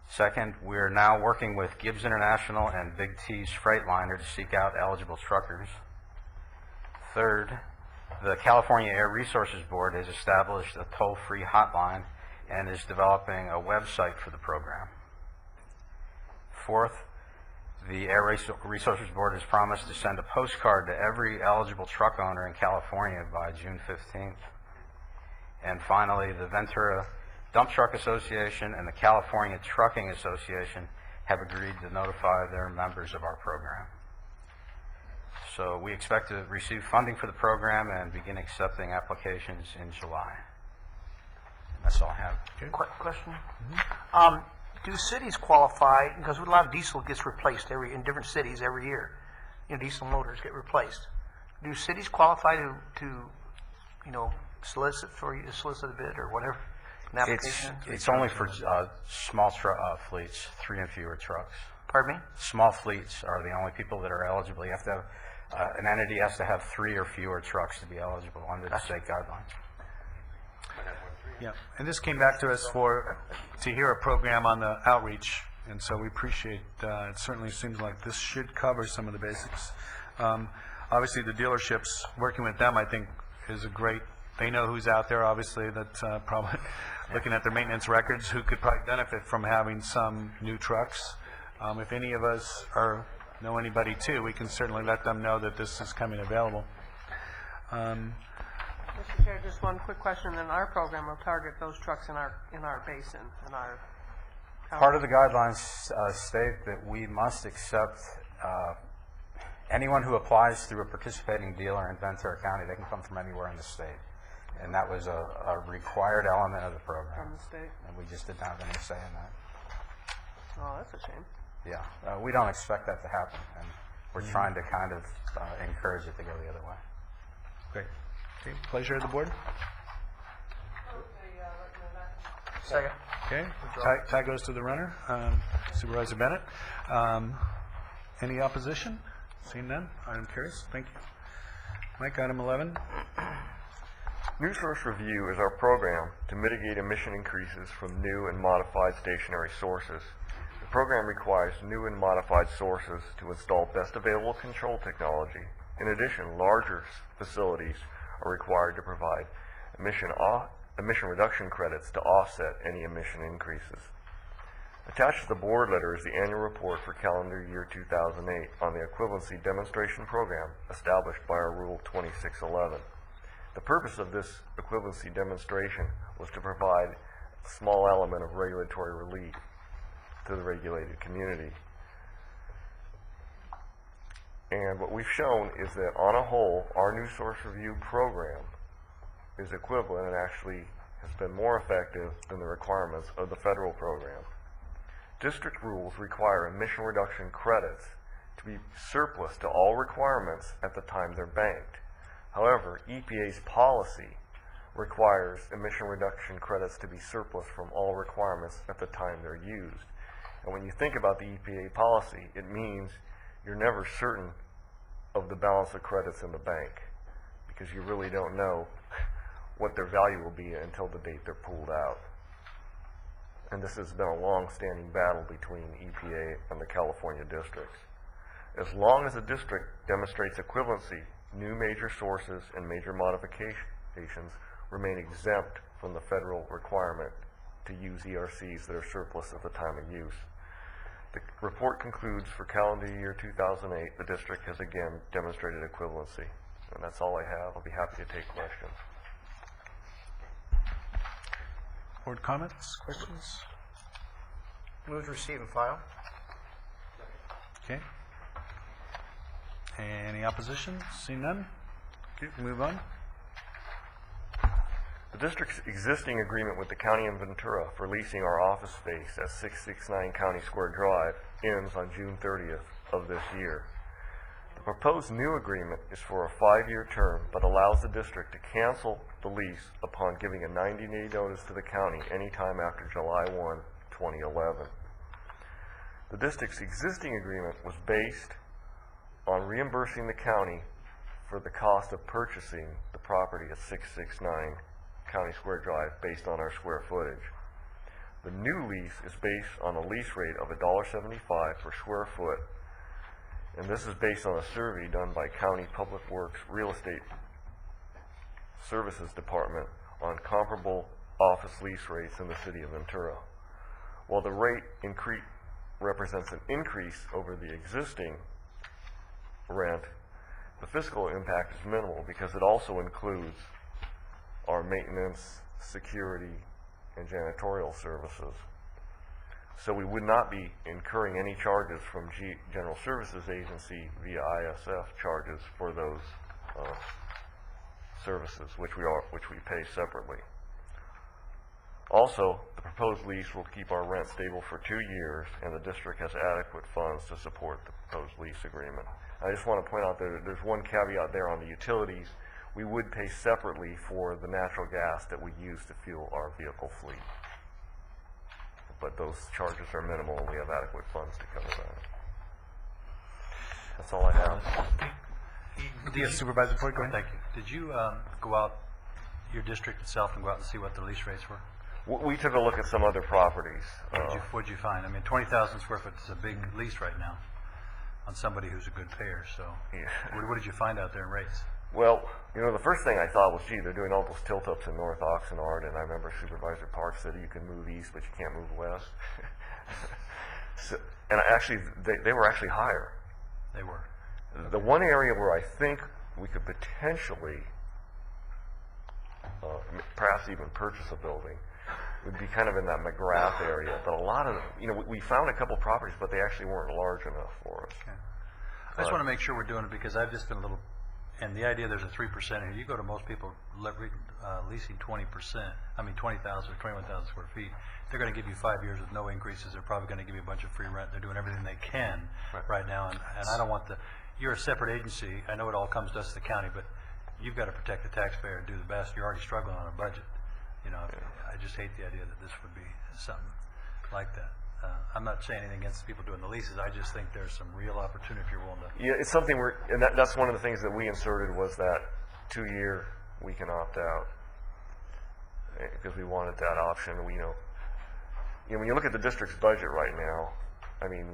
Second, we're now working with Gibbs International and Big T's Freightliner to seek out eligible truckers. Third, the California Air Resources Board has established a toll-free hotline and is developing a website for the program. Fourth, the Air Resources Board has promised to send a postcard to every eligible truck owner in California by June 15th. And finally, the Ventura Dump Truck Association and the California Trucking Association have agreed to notify their members of our program. So we expect to receive funding for the program and begin accepting applications in July. That's all I have. Question? Do cities qualify, because a lot of diesel gets replaced in different cities every year. Diesel motors get replaced. Do cities qualify to solicit a bid or whatever? An application? It's only for small fleets, 3 and fewer trucks. Pardon me? Small fleets are the only people that are eligible. You have to have, an entity has to have 3 or fewer trucks to be eligible under the state guidelines. Yeah, and this came back to us to hear a program on the outreach, and so we appreciate, it certainly seems like this should cover some of the basics. Obviously, the dealerships, working with them, I think, is a great, they know who's out there, obviously, that's probably looking at their maintenance records, who could probably benefit from having some new trucks. If any of us know anybody too, we can certainly let them know that this is coming available. Mr. Chair, just one quick question. In our program, we'll target those trucks in our basin, in our county. Part of the guidelines state that we must accept anyone who applies through a participating dealer in Ventura County. They can come from anywhere in the state. And that was a required element of the program. From the state? And we just didn't have any say in that. Oh, that's a shame. Yeah, we don't expect that to happen, and we're trying to kind of encourage it to go the other way. Great. Okay, pleasure of the board. Second. Okay, tie goes to the runner, Supervisor Bennett. Any opposition? Seeing none, item carries. Thank you. Mike, item 11. New Source Review is our program to mitigate emission increases from new and modified stationary sources. The program requires new and modified sources to install best available control technology. In addition, larger facilities are required to provide emission reduction credits to offset any emission increases. Attached to the board letter is the annual report for calendar year 2008 on the equivalency demonstration program established by our Rule 2611. The purpose of this equivalency demonstration was to provide a small element of regulatory relief to the regulated community. And what we've shown is that on a whole, our New Source Review program is equivalent and actually has been more effective than the requirements of the federal program. District rules require emission reduction credits to be surplus to all requirements at the time they're banked. However, EPA's policy requires emission reduction credits to be surplus from all requirements at the time they're used. And when you think about the EPA policy, it means you're never certain of the balance of credits in the bank because you really don't know what their value will be until the date they're pulled out. And this has been a long-standing battle between EPA and the California districts. As long as a district demonstrates equivalency, new major sources and major modifications remain exempt from the federal requirement to use ERCs that are surplus at the time of use. The report concludes for calendar year 2008, the district has again demonstrated equivalency. And that's all I have. I'll be happy to take questions. Board comments, questions? Move to receive and file. Okay. Any opposition? Seeing none? Okay, move on. The district's existing agreement with the County of Ventura for leasing our office space at 669 County Square Drive ends on June 30th of this year. The proposed new agreement is for a 5-year term, but allows the district to cancel the lease upon giving a 90-day notice to the county anytime after July 1, 2011. The district's existing agreement was based on reimbursing the county for the cost of purchasing the property at 669 County Square Drive based on our square footage. The new lease is based on a lease rate of $1.75 per square foot, and this is based on a survey done by County Public Works Real Estate Services Department on comparable office lease rates in the city of Ventura. While the rate increase represents an increase over the existing rent, the fiscal impact is minimal because it also includes our maintenance, security, and janitorial services. So we would not be incurring any charges from General Services Agency via ISF charges for those services, which we pay separately. Also, the proposed lease will keep our rent stable for 2 years, and the district has adequate funds to support the proposed lease agreement. I just want to point out that there's one caveat there on the utilities. We would pay separately for the natural gas that we use to fuel our vehicle fleet. But those charges are minimal, and we have adequate funds to cover that. That's all I have. Yes, Supervisor Floyd, go ahead. Thank you. Did you go out, your district itself, and go out and see what the lease rates were? We took a look at some other properties. What'd you find? I mean, 20,000 square foot is a big lease right now on somebody who's a good payer, so Yeah. what did you find out there in rates? Well, the first thing I thought was, gee, they're doing all those tilt-ups in North Oxnard, and I remember Supervisor Parks said you can move east, but you can't move west. And actually, they were actually higher. They were. The one area where I think we could potentially, perhaps even purchase a building, would be kind of in that McGrath area. But a lot of, we found a couple properties, but they actually weren't large enough for us. Okay. I just want to make sure we're doing it because I've just been a little, and the idea there's a 3% here. You go to most people leasing 20%, 20,000 or 21,000 square feet. They're going to give you 5 years with no increases. They're probably going to give you a bunch of free rent. They're doing everything they can right now. And I don't want you're a separate agency. I know it all comes to us, the county, but you've got to protect the taxpayer and do the best. You're already struggling on a budget. I just hate the idea that this would be something like that. I'm not saying anything against the people doing the leases. I just think there's some real opportunity if you're willing to. Yeah, it's something and that's one of the things that we inserted was that 2-year we can opt out because we wanted that option. When you look at the district's budget right now,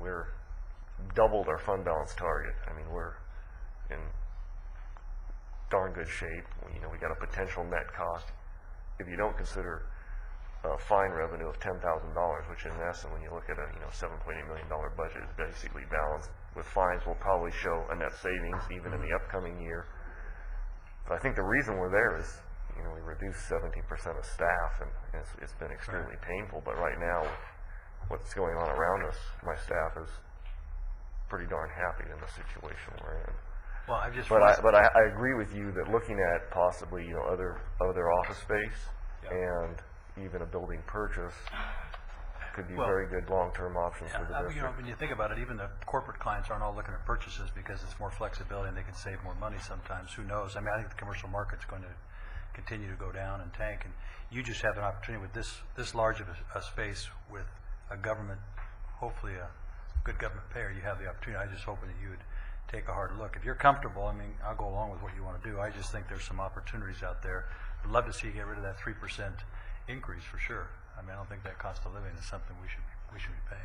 we're doubled our fund balance target. We're in darn good shape. We got a potential net cost, if you don't consider fine revenue of $10,000, which in essence, when you look at a $7.8 million budget, is basically balanced. With fines, we'll probably show a net savings even in the upcoming year. But I think the reason we're there is, we reduced 17% of staff, and it's been extremely painful. But right now, what's going on around us, my staff is pretty darn happy in the situation we're in. Well, I agree with you that looking at possibly other office space and even a building purchase could be very good long-term options for the district. When you think about it, even the corporate clients aren't all looking at purchases because it's more flexibility and they can save more money sometimes. Who knows? I think the commercial market's going to continue to go down and tank, and you just have an opportunity with this large of a space with a government, hopefully a good government payer. You have the opportunity. I just hoping that you would take a hard look. If you're comfortable, I mean, I'll go along with what you want to do. I just think there's some opportunities out there. I'd love to see you get rid of that 3% increase for sure. I mean, I don't think that cost of living is something we should be paying.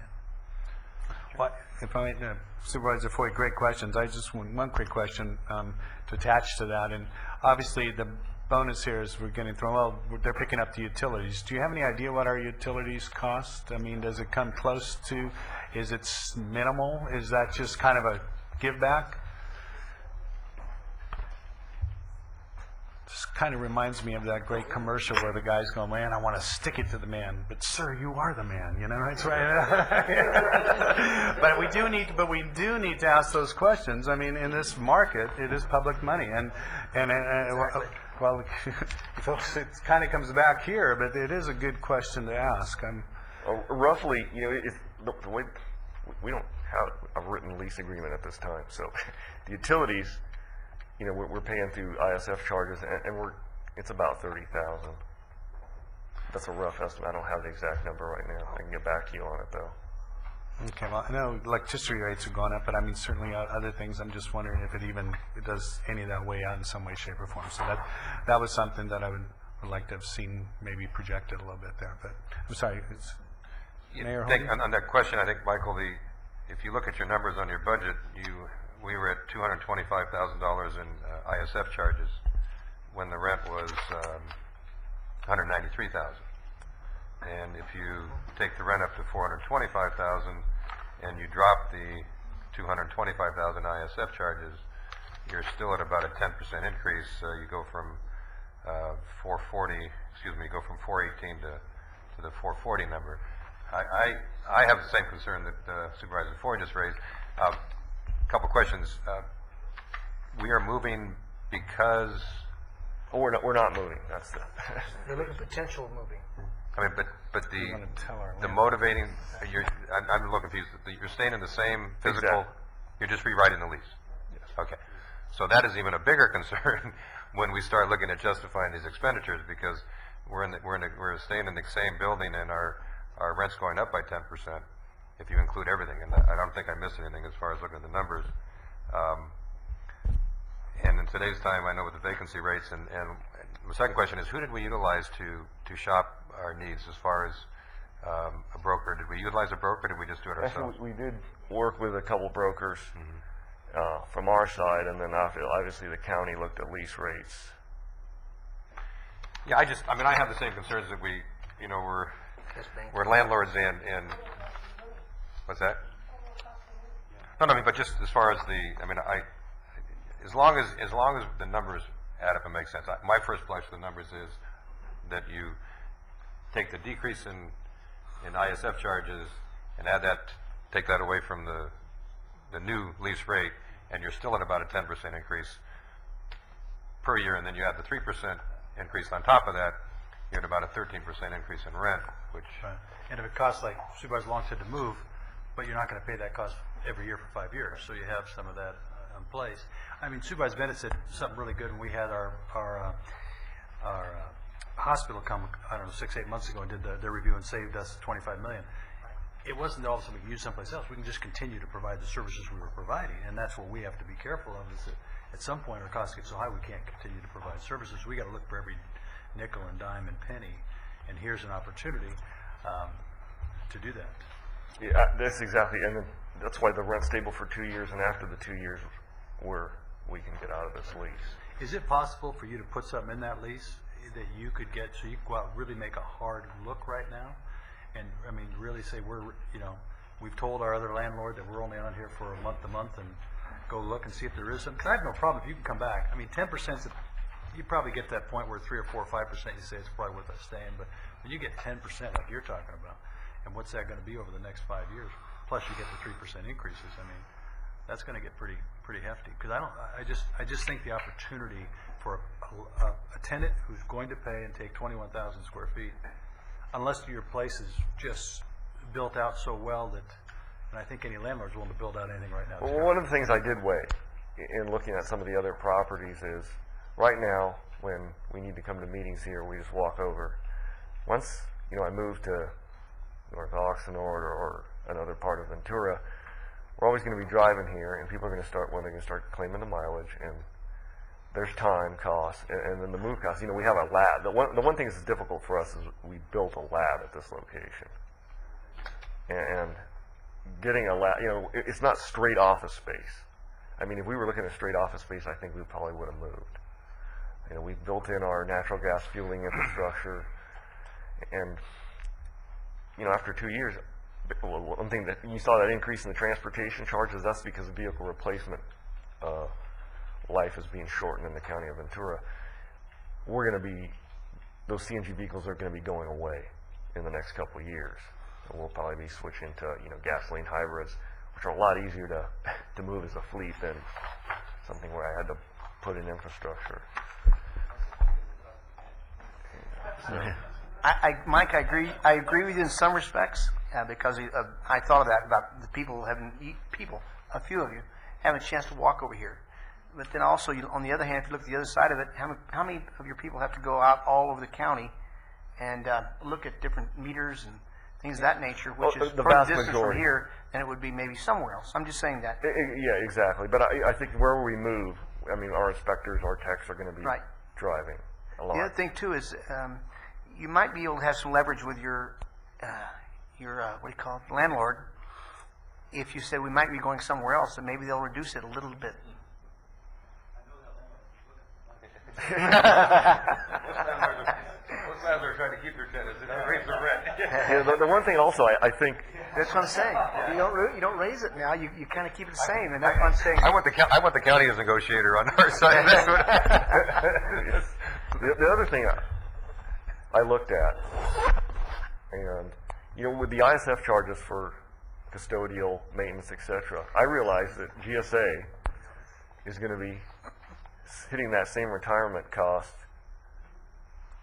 Well, if I may, Supervisor Foy, great questions. I just want one quick question to attach to that. And obviously, the bonus here is we're getting thrown, well, they're picking up the utilities. Do you have any idea what our utilities cost? I mean, does it come close to, is it minimal? Is that just kind of a give back? This kind of reminds me of that great commercial where the guy's going, man, I want to stick it to the man. But sir, you are the man, you know, that's right. But we do need to ask those questions. I mean, in this market, it is public money. And well, folks, it kind of comes back here, but it is a good question to ask. Roughly, you know, the way, we don't have a written lease agreement at this time, so the utilities, you know, we're paying through ISF charges, and it's about 30,000. That's a rough estimate. I don't have the exact number right now. I can get back to you on it, though. Okay, well, I know electricity rates have gone up, but I mean, certainly other things, I'm just wondering if it does any of that weigh out in some way, shape, or form. So that was something that I would like to have seen maybe projected a little bit there, but I'm sorry. Mayor Holden? On that question, I think, Michael, if you look at your numbers on your budget, we were at $225,000 in ISF charges when the rent was $193,000. And if you take the rent up to $425,000 and you drop the $225,000 ISF charges, you're still at about a 10% increase. You go from 418 to the 440 number. I have the same concern that Supervisor Foy just raised. Couple questions. We are moving because... Oh, we're not moving. That's the... They're looking at potential of moving. I mean, but the motivating... I'm a little confused. You're staying in the same physical... Exactly. You're just rewriting the lease? Yes. Okay. So that is even a bigger concern when we start looking at justifying these expenditures, because we're staying in the same building and our rent's going up by 10%. If you include everything, and I don't think I missed anything as far as looking at the numbers. And in today's time, I know with the vacancy rates, and the second question is, who did we utilize to shop our needs as far as a broker? Did we utilize a broker, or did we just do it ourselves? Actually, we did work with a couple brokers from our side, and then obviously the county looked at lease rates. Yeah, I have the same concerns that we're landlords and what's that? No, I mean, but just as far as as long as the numbers add up and make sense. My first blush of the numbers is that you take the decrease in ISF charges and take that away from the new lease rate, and you're still at about a 10% increase per year, and then you add the 3% increase on top of that, you're at about a 13% increase in rent, which... Right. And if it costs, like Supervisor Long said, to move, but you're not going to pay that cost every year for 5 years, so you have some of that in place. I mean, Supervisor Bennett said something really good when we had our hospital come, I don't know, 6-8 months ago and did their review and saved us $25 million. It wasn't all of a sudden we can use someplace else. We can just continue to provide the services we were providing, and that's what we have to be careful of, is that at some point our costs get so high we can't continue to provide services. We got to look for every nickel and dime and penny, and here's an opportunity to do that. Yeah, that's exactly, and then that's why the rent's stable for 2 years, and after the 2 years, we can get out of this lease. Is it possible for you to put something in that lease that you could get, so you could go out and really make a hard look right now? And, I mean, really say we've told our other landlord that we're only on here for a month and go look and see if there is some, because I have no problem if you can come back. I mean, 10%, you probably get to that point where 3 or 4 or 5% you say it's probably worth us staying, but when you get 10% like you're talking about, and what's that going to be over the next 5 years? Plus you get the 3% increases. I mean, that's going to get pretty hefty. Because I just think the opportunity for a tenant who's going to pay and take 21,000 square feet, unless your place is just built out so well that, and I think any landlord's willing to build out anything right now. Well, one of the things I did weigh in looking at some of the other properties is, right now, when we need to come to meetings here, we just walk over. Once, I move to North Oxnard or another part of Ventura, we're always going to be driving here, and people are going to start, when they're going to start claiming the mileage, and there's time costs, and then the move costs. You know, we have a lab. The one thing that's difficult for us is we built a lab at this location. And getting a lab, you know, it's not straight office space. I mean, if we were looking at straight office space, I think we probably would have moved. You know, we've built in our natural gas fueling infrastructure, and, you know, after 2 years, one thing that you saw that increase in the transportation charges, that's because the vehicle replacement life is being shortened in the county of Ventura. We're going to be, those CNG vehicles are going to be going away in the next couple of years. And we'll probably be switching to, you know, gasoline hybrids, which are a lot easier to move as a fleet than something where I had to put in infrastructure. So. Mike, I agree with you in some respects, because I thought of that about the people a few of you, having a chance to walk over here. But then also, on the other hand, if you look at the other side of it, how many of your people have to go out all over the county and look at different meters and things of that nature, which is the further vast distance from majority. here than it would be maybe somewhere else. I'm just saying that. Yeah, exactly. But I think wherever we move, I mean, our inspectors, our techs are going to be Right. driving a lot. The other thing too is you might be able to have some leverage with your what do you call it, landlord. If you say we might be going somewhere else, then maybe they'll reduce it a little bit. Most landlords trying to keep their tenants, and raise the rent. Yeah, the one thing also, I think, That's what I'm saying. You don't raise it now. You kind of keep it the same, and that's what I'm saying. I want the county as negotiator on our side. That's what. the other thing I looked at, and, you know, with the ISF charges for custodial maintenance, etc., I realized that GSA is going to be hitting that same retirement cost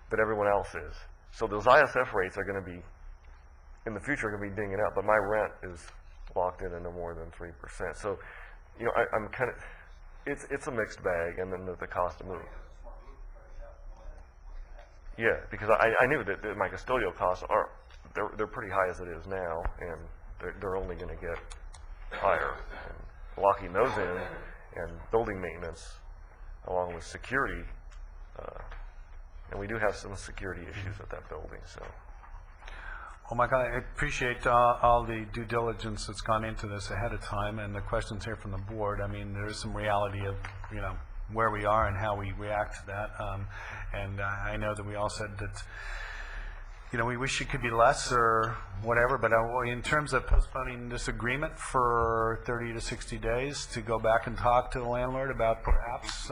that everyone else is. So those ISF rates are going to be, in the future, going to be dinging up, but my rent is locked in at no more than 3%. So, you know, I'm kind of, it's a mixed bag, and then the cost to move. Yeah, because I knew that my custodial costs are, they're pretty high as it is now, and they're only going to get higher. And locking those in, and building maintenance, along with security, and we do have some security issues at that building, so. Well, Michael, I appreciate all the due diligence that's gone into this ahead of time, and the questions here from the board. I mean, there is some reality of, you know, where we are and how we react to that. And I know that we all said that, you know, we wish it could be less or whatever, but in terms of postponing this agreement for 30 to 60 days to go back and talk to the landlord about perhaps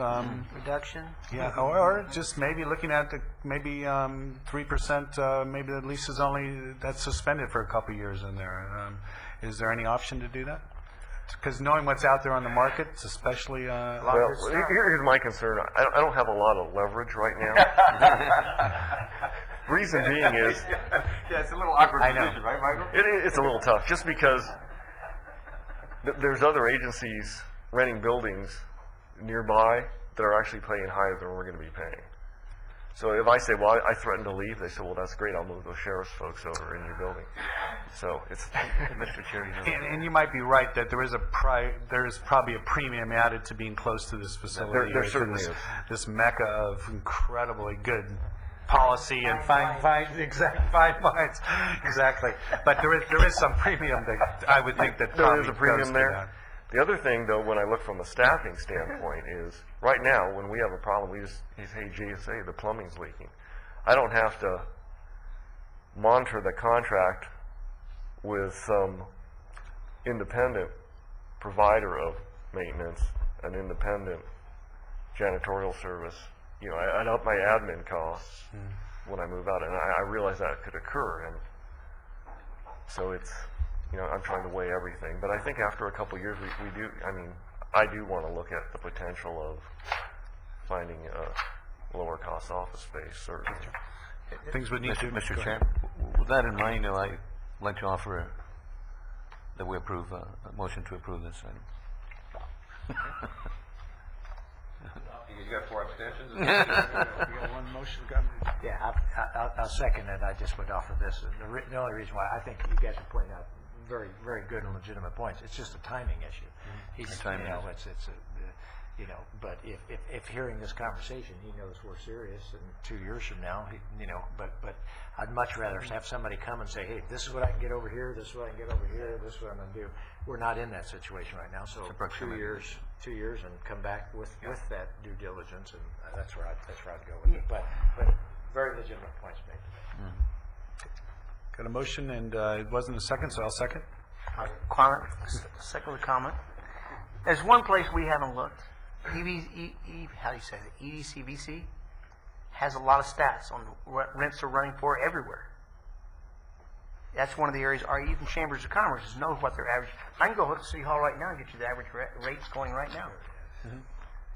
Reduction? yeah, or just maybe looking at maybe 3%, maybe the lease is only, that's suspended for a couple of years in there. Is there any option to do that? Because knowing what's out there on the market, especially Well, here's my concern. I don't have a lot of leverage right now. Reason being is, Yeah, it's a little awkward position, right, Michael? it's a little tough, just because there's other agencies renting buildings nearby that are actually paying higher than we're going to be paying. So if I say, well, I threaten to leave, they say, well, that's great, I'll move those sheriff's folks over in your building. So it's, Mr. Chair, and you might be right that there is probably a premium added to being close to this facility. There or to certainly this, is. this mecca of incredibly good policy and fine minds. Exactly. But there is some premium that I would think that there probably is a goes premium to there. that. The other thing, though, when I look from a staffing standpoint is, right now, when we have a problem, we just say, hey, GSA, the plumbing's leaking. I don't have to monitor the contract with some independent provider of maintenance, an independent janitorial service. You know, I'd up my admin costs when I move out, and I realize that could occur, and so it's, you know, I'm trying to weigh everything. But I think after a couple of years, we do, I mean, I do want to look at the potential of finding a lower cost office space, certainly. Things would need to. Mr. go Chair, ahead. with that in mind, I'd like to offer that we approve, a motion to approve this item. You got 4 abstentions? We got one motion. Yeah, I'll second it. I just would offer this. The only reason why I think you guys are pointing out very, very good and legitimate points. It's just a timing issue. He's, timing you know, issue. it's you know, but if hearing this conversation, he knows we're serious, and 2 years from now, you know, but I'd much rather have somebody come and say, hey, this is what I can get over here, this is what I can get over here, this is what I'm gonna do. We're not in that situation right now, so It's a proximity. 2 years and come back with that due diligence, and that's where I'd go with it. But very legitimate points made. Got a motion, and it wasn't a second, so I'll second. Comment, second comment. There's one place we haven't looked. How do you say it? EDCBC has a lot of stats on what rents are running for everywhere. That's one of the areas, or even chambers of commerce knows what their average. I can go to City Hall right now and get you the average rates going right now.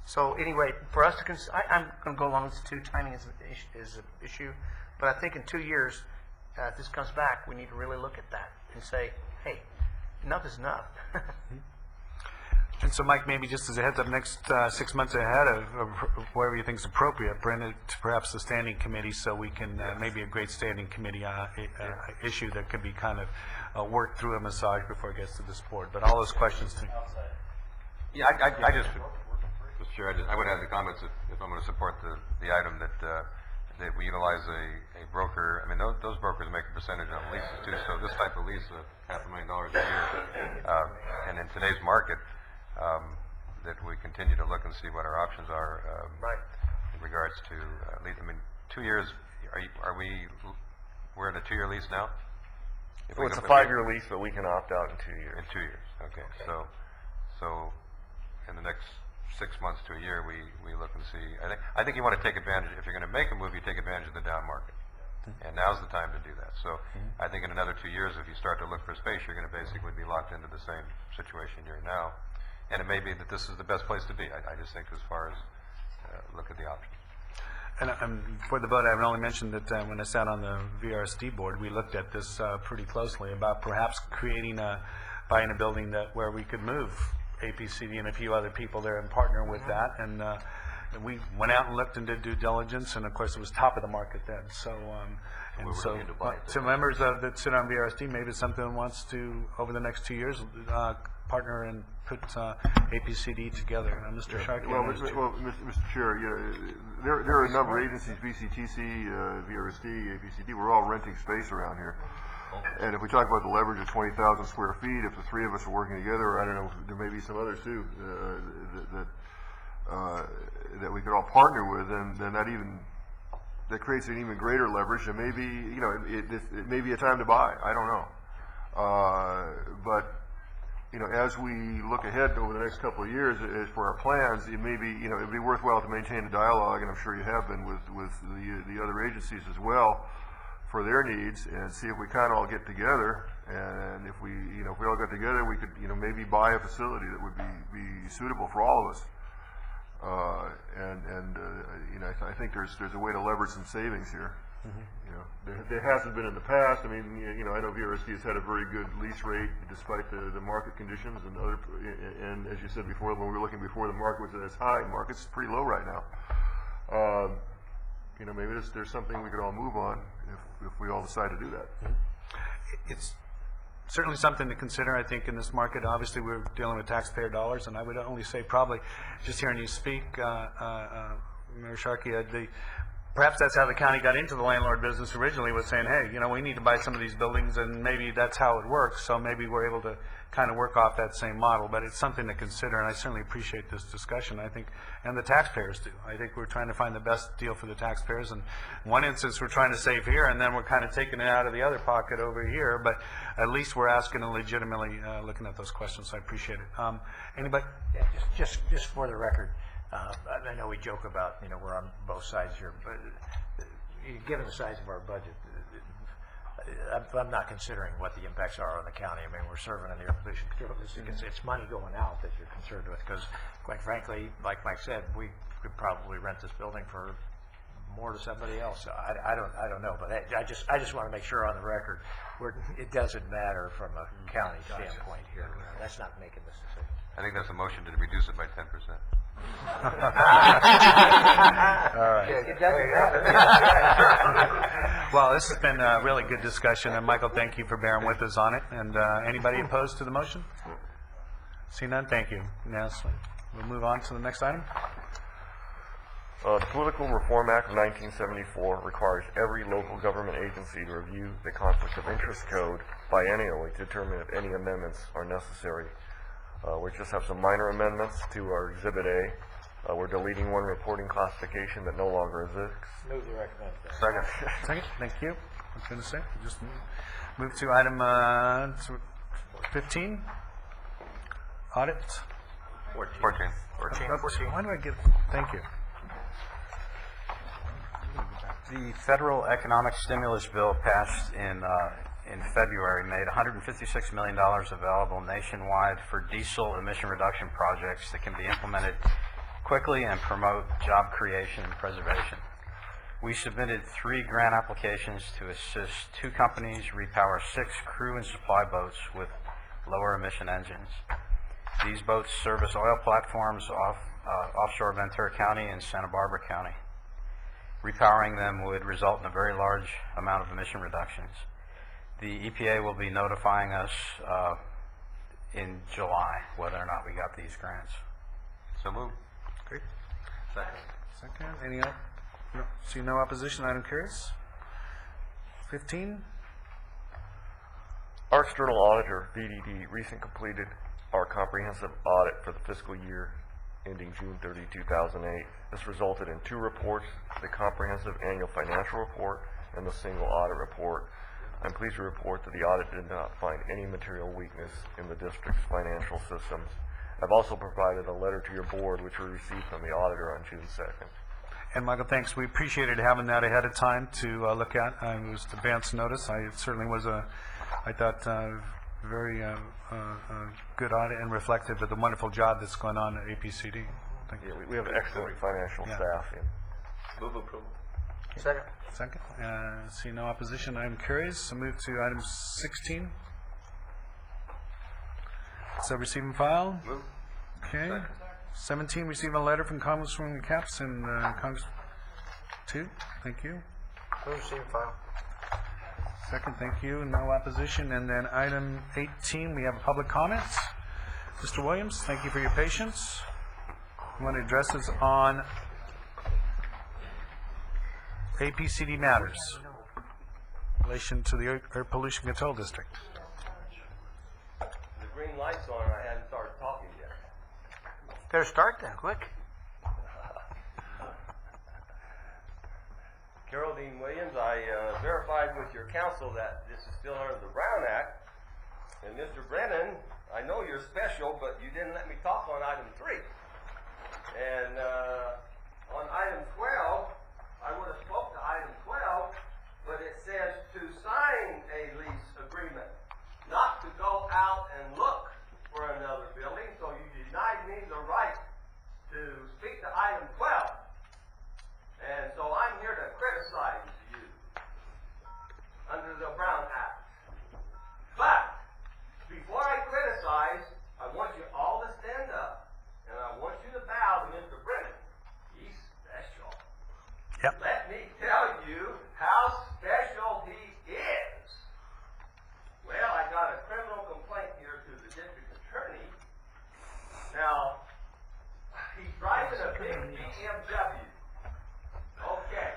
So anyway, for us to, I'm going to go along with this too. Timing is an issue, but I think in 2 years, if this comes back, we need to really look at that and say, hey, enough is enough. And so, Mike, maybe just as a heads up, next 6 months ahead of whatever you think is appropriate, bring it to perhaps the standing committee so we can, maybe a great standing committee issue that could be kind of worked through a massage before it gets to this board. But all those questions to... Yeah, I just, Mr. Chair, I would add the comments if I'm going to support the item that we utilize a broker. I mean, those brokers make a percentage on leases too, so this type of lease of $500,000 a year, and in today's market, that we continue to look and see what our options are in regards to lease. I mean, 2 years. We're in a 2-year lease now. So it's a 5-year lease, but we can opt out in 2 years. In 2 years, okay. So in the next 6 months to a year, we look and see. I think you want to take advantage. If you're going to make a move, you take advantage of the down market, and now's the time to do that. So I think in another 2 years, if you start to look for space, you're going to basically be locked into the same situation you're in now. And it may be that this is the best place to be. I just think as far as look at the options. And for the vote, I would only mention that when I sat on the VRSD board, we looked at this pretty closely about perhaps buying a building where we could move APCD and a few other people there and partner with that. And we went out and looked and did due diligence, and of course it was top of the market then. So, to members that sit on VRSD, maybe it's something that wants to, over the next 2 years, partner and put APCD together. Mr. Sharkey. Well, Mr. Chair, there are a number of agencies, VCTC, VRSD, APCD, we're all renting space around here. And if we talk about the leverage of 20,000 square feet, if the three of us are working together, I don't know, there may be some others too, that we could all partner with, then that creates an even greater leverage, and maybe, it may be a time to buy, I don't know. But as we look ahead over the next couple of years, as for our plans, it may be, it'd be worthwhile to maintain a dialogue, and I'm sure you have been with the other agencies as well, for their needs, and see if we kind of all get together, and if we all got together, we could, maybe buy a facility that would be suitable for all of us. I think there's a way to leverage some savings here. There hasn't been in the past. I mean, I know VRSD has had a very good lease rate despite the market conditions and as you said before, when we were looking before, the market was at its high. The market's pretty low right now. Maybe there's something we could all move on if we all decide to do that. It's certainly something to consider, I think, in this market. Obviously, we're dealing with taxpayer dollars, and I would only say probably, just hearing you speak, Mayor Sharkey, perhaps that's how the county got into the landlord business originally, was saying, hey, we need to buy some of these buildings, and maybe that's how it works, so maybe we're able to kind of work off that same model, but it's something to consider, and I certainly appreciate this discussion, I think, and the taxpayers do. I think we're trying to find the best deal for the taxpayers, and in one instance, we're trying to save here, and then we're kind of taking it out of the other pocket over here, but at least we're asking and legitimately looking at those questions, so I appreciate it. Anybody? Yeah, just for the record, I know we joke about, we're on both sides here, but given the size of our budget, I'm not considering what the impacts are on the county. I mean, we're serving an air pollution control district. It's money going out that you're concerned with, because quite frankly, like Mike said, we could probably rent this building for more to somebody else. So I don't know, but I just want to make sure on the record, it doesn't matter from a county standpoint here. That's not making this decision. I think that's a motion to reduce it by 10%. All right. It doesn't matter. Well, this has been a really good discussion, and Michael, thank you for bearing with us on it. And anybody opposed to the motion? See none, thank you. Unanimously. We'll move on to the next item. The Political Reform Act of 1974 requires every local government agency to review the Conflict of Interest Code biennially to determine if any amendments are necessary. We just have some minor amendments to our Exhibit A. We're deleting one reporting classification that no longer exists. Move to recommend. Second, thank you. I was going to say, just move to item 15. Audit. 14. Why do I get, thank you. The federal economic stimulus bill passed in February made $156 million available nationwide for diesel emission reduction projects that can be implemented quickly and promote job creation and preservation. We submitted 3 grant applications to assist 2 companies repower 6 crew and supply boats with lower emission engines. These boats service oil platforms offshore Ventura County and Santa Barbara County. Repowering them would result in a very large amount of emission reductions. The EPA will be notifying us in July whether or not we got these grants. So moved. Great. Second. Any other? No. See no opposition. Item carries. 15. Our external auditor, VDD, recently completed our comprehensive audit for the fiscal year ending June 30, 2008. This resulted in 2 reports, the comprehensive annual financial report and the single audit report. I'm pleased to report that the audit did not find any material weakness in the district's financial systems. I've also provided a letter to your board, which we received from the auditor on June 2nd. And Michael, thanks. We appreciated having that ahead of time to look at. It was advance notice. It certainly was I thought, very good audit and reflective of the wonderful job that's going on at APCD. Thank you. Yeah, we have excellent financial staff. Move approval. Second. Second. See no opposition. Item carries. So move to item 16. So receive and file. Move. Okay. 17, receive a letter from Congresswoman Capps and Congress 2. Thank you. Move to receive and file. Second, thank you. No opposition. And then item 18, we have public comments. Mr. Williams, thank you for your patience. You want to address us on APCD matters in relation to the Air Pollution Control District. The green light's on and I hadn't started talking yet. Better start then, quick. Geraldine Williams, I verified with your counsel that this is still under the Brown Act. And Mr. Brennan, I know you're special, but you didn't let me talk on item 3. And on item 12, I would have spoke to item 12, but it says to sign a lease agreement, not to go out and look for another building. So you denied me the right to speak to item 12. And so I'm here to criticize you under the Brown Act. But before I criticize, I want you all to stand up and I want you to bow to Mr. Brennan. He's special. Yep. Let me tell you how special he is. Well, I got a criminal complaint here to the district attorney. Now, he's driving a big BMW. Okay.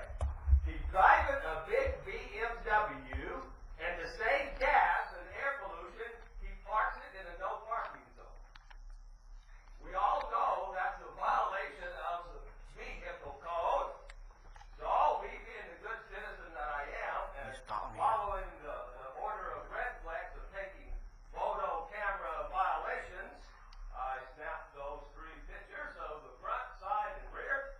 He's driving a big BMW, and to save gas and air pollution, he parks it in a no parking zone. We all know that's a violation of the vehicle code. So, me being the good citizen that I am, and following the order of Red Flex of taking photo camera violations, I snapped those 3 pictures of the front, side, and rear.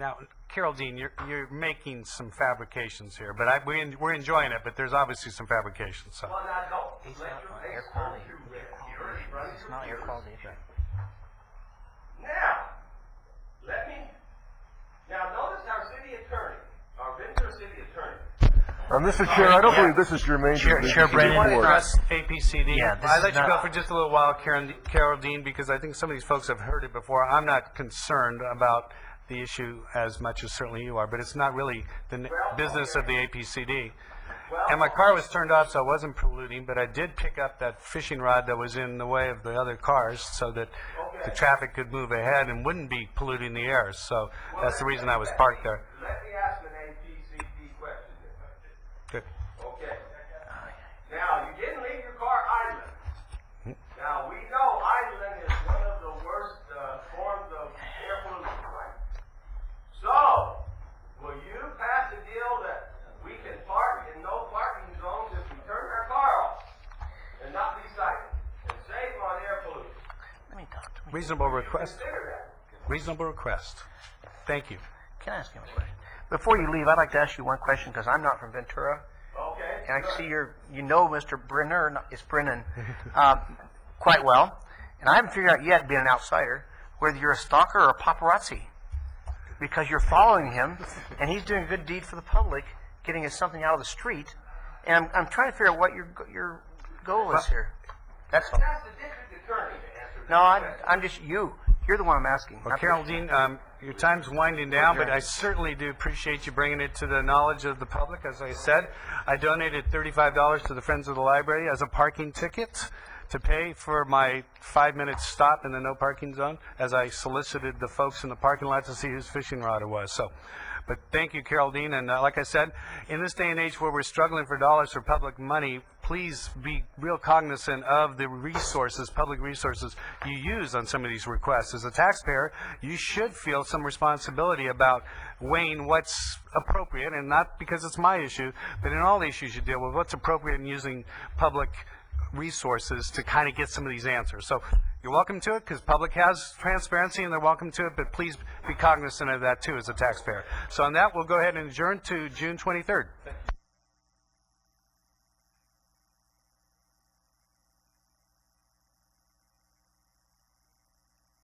Now, Carol Dean, you're making some fabrications here, but we're enjoying it, but there's obviously some fabrications, so. Well, now, don't let your face turn too red. You already run It's not air quality issue. Now, now notice our city attorney, our Ventura city attorney. Mr. Chair, I don't believe this is germane to the Chair BCCD Brennan, board. Address APCD. Yeah, this I is let you not- go for just a little while, Carol Dean, because I think some of these folks have heard it before. I'm not concerned about the issue as much as certainly you are, but it's not really the business of the APCD. And my car was turned off, so I wasn't polluting, but I did pick up that fishing rod that was in the way of the other cars so that the traffic could move ahead and wouldn't be polluting the air. So that's the reason I was parked there. Let me ask an APCD question if I Good. did. Okay. Now, you didn't leave your car idling. Now, we know idling is one of the worst forms of air pollution, right? So, will you pass a deal that we can park in no parking zones if we turn our car off and not be cited and save on air pollution? Let me talk to him. Reasonable request. Consider that. Reasonable request. Thank you. Can I ask him a question? Before you leave, I'd like to ask you one question, because I'm not from Ventura. Okay. And I see you know Mr. Brenner, it's Brennan, quite well. And I haven't figured out yet, being an outsider, whether you're a stalker or a paparazzi. Because you're following him, and he's doing a good deed for the public, getting us something out of the street. And I'm trying to figure out what your goal is here. That's all. That's the district attorney to answer that. No, I'm just you. You're the one I'm asking. Well, Carol Dean, your time's winding down, but I certainly do appreciate you bringing it to the knowledge of the public. As I said, I donated $35 to the Friends of the Library as a parking ticket to pay for my 5-minute stop in the no parking zone as I solicited the folks in the parking lot to see whose fishing rod it was. So, but thank you, Carol Dean. And like I said, in this day and age where we're struggling for dollars for public money, please be real cognizant of the resources, public resources you use on some of these requests. As a taxpayer, you should feel some responsibility about weighing what's appropriate, and not because it's my issue, but in all issues you deal with, what's appropriate in using public resources to kind of get some of these answers. So you're welcome to it because public has transparency and they're welcome to it, but please be cognizant of that too as a taxpayer. So on that, we'll go ahead and adjourn to June 23rd.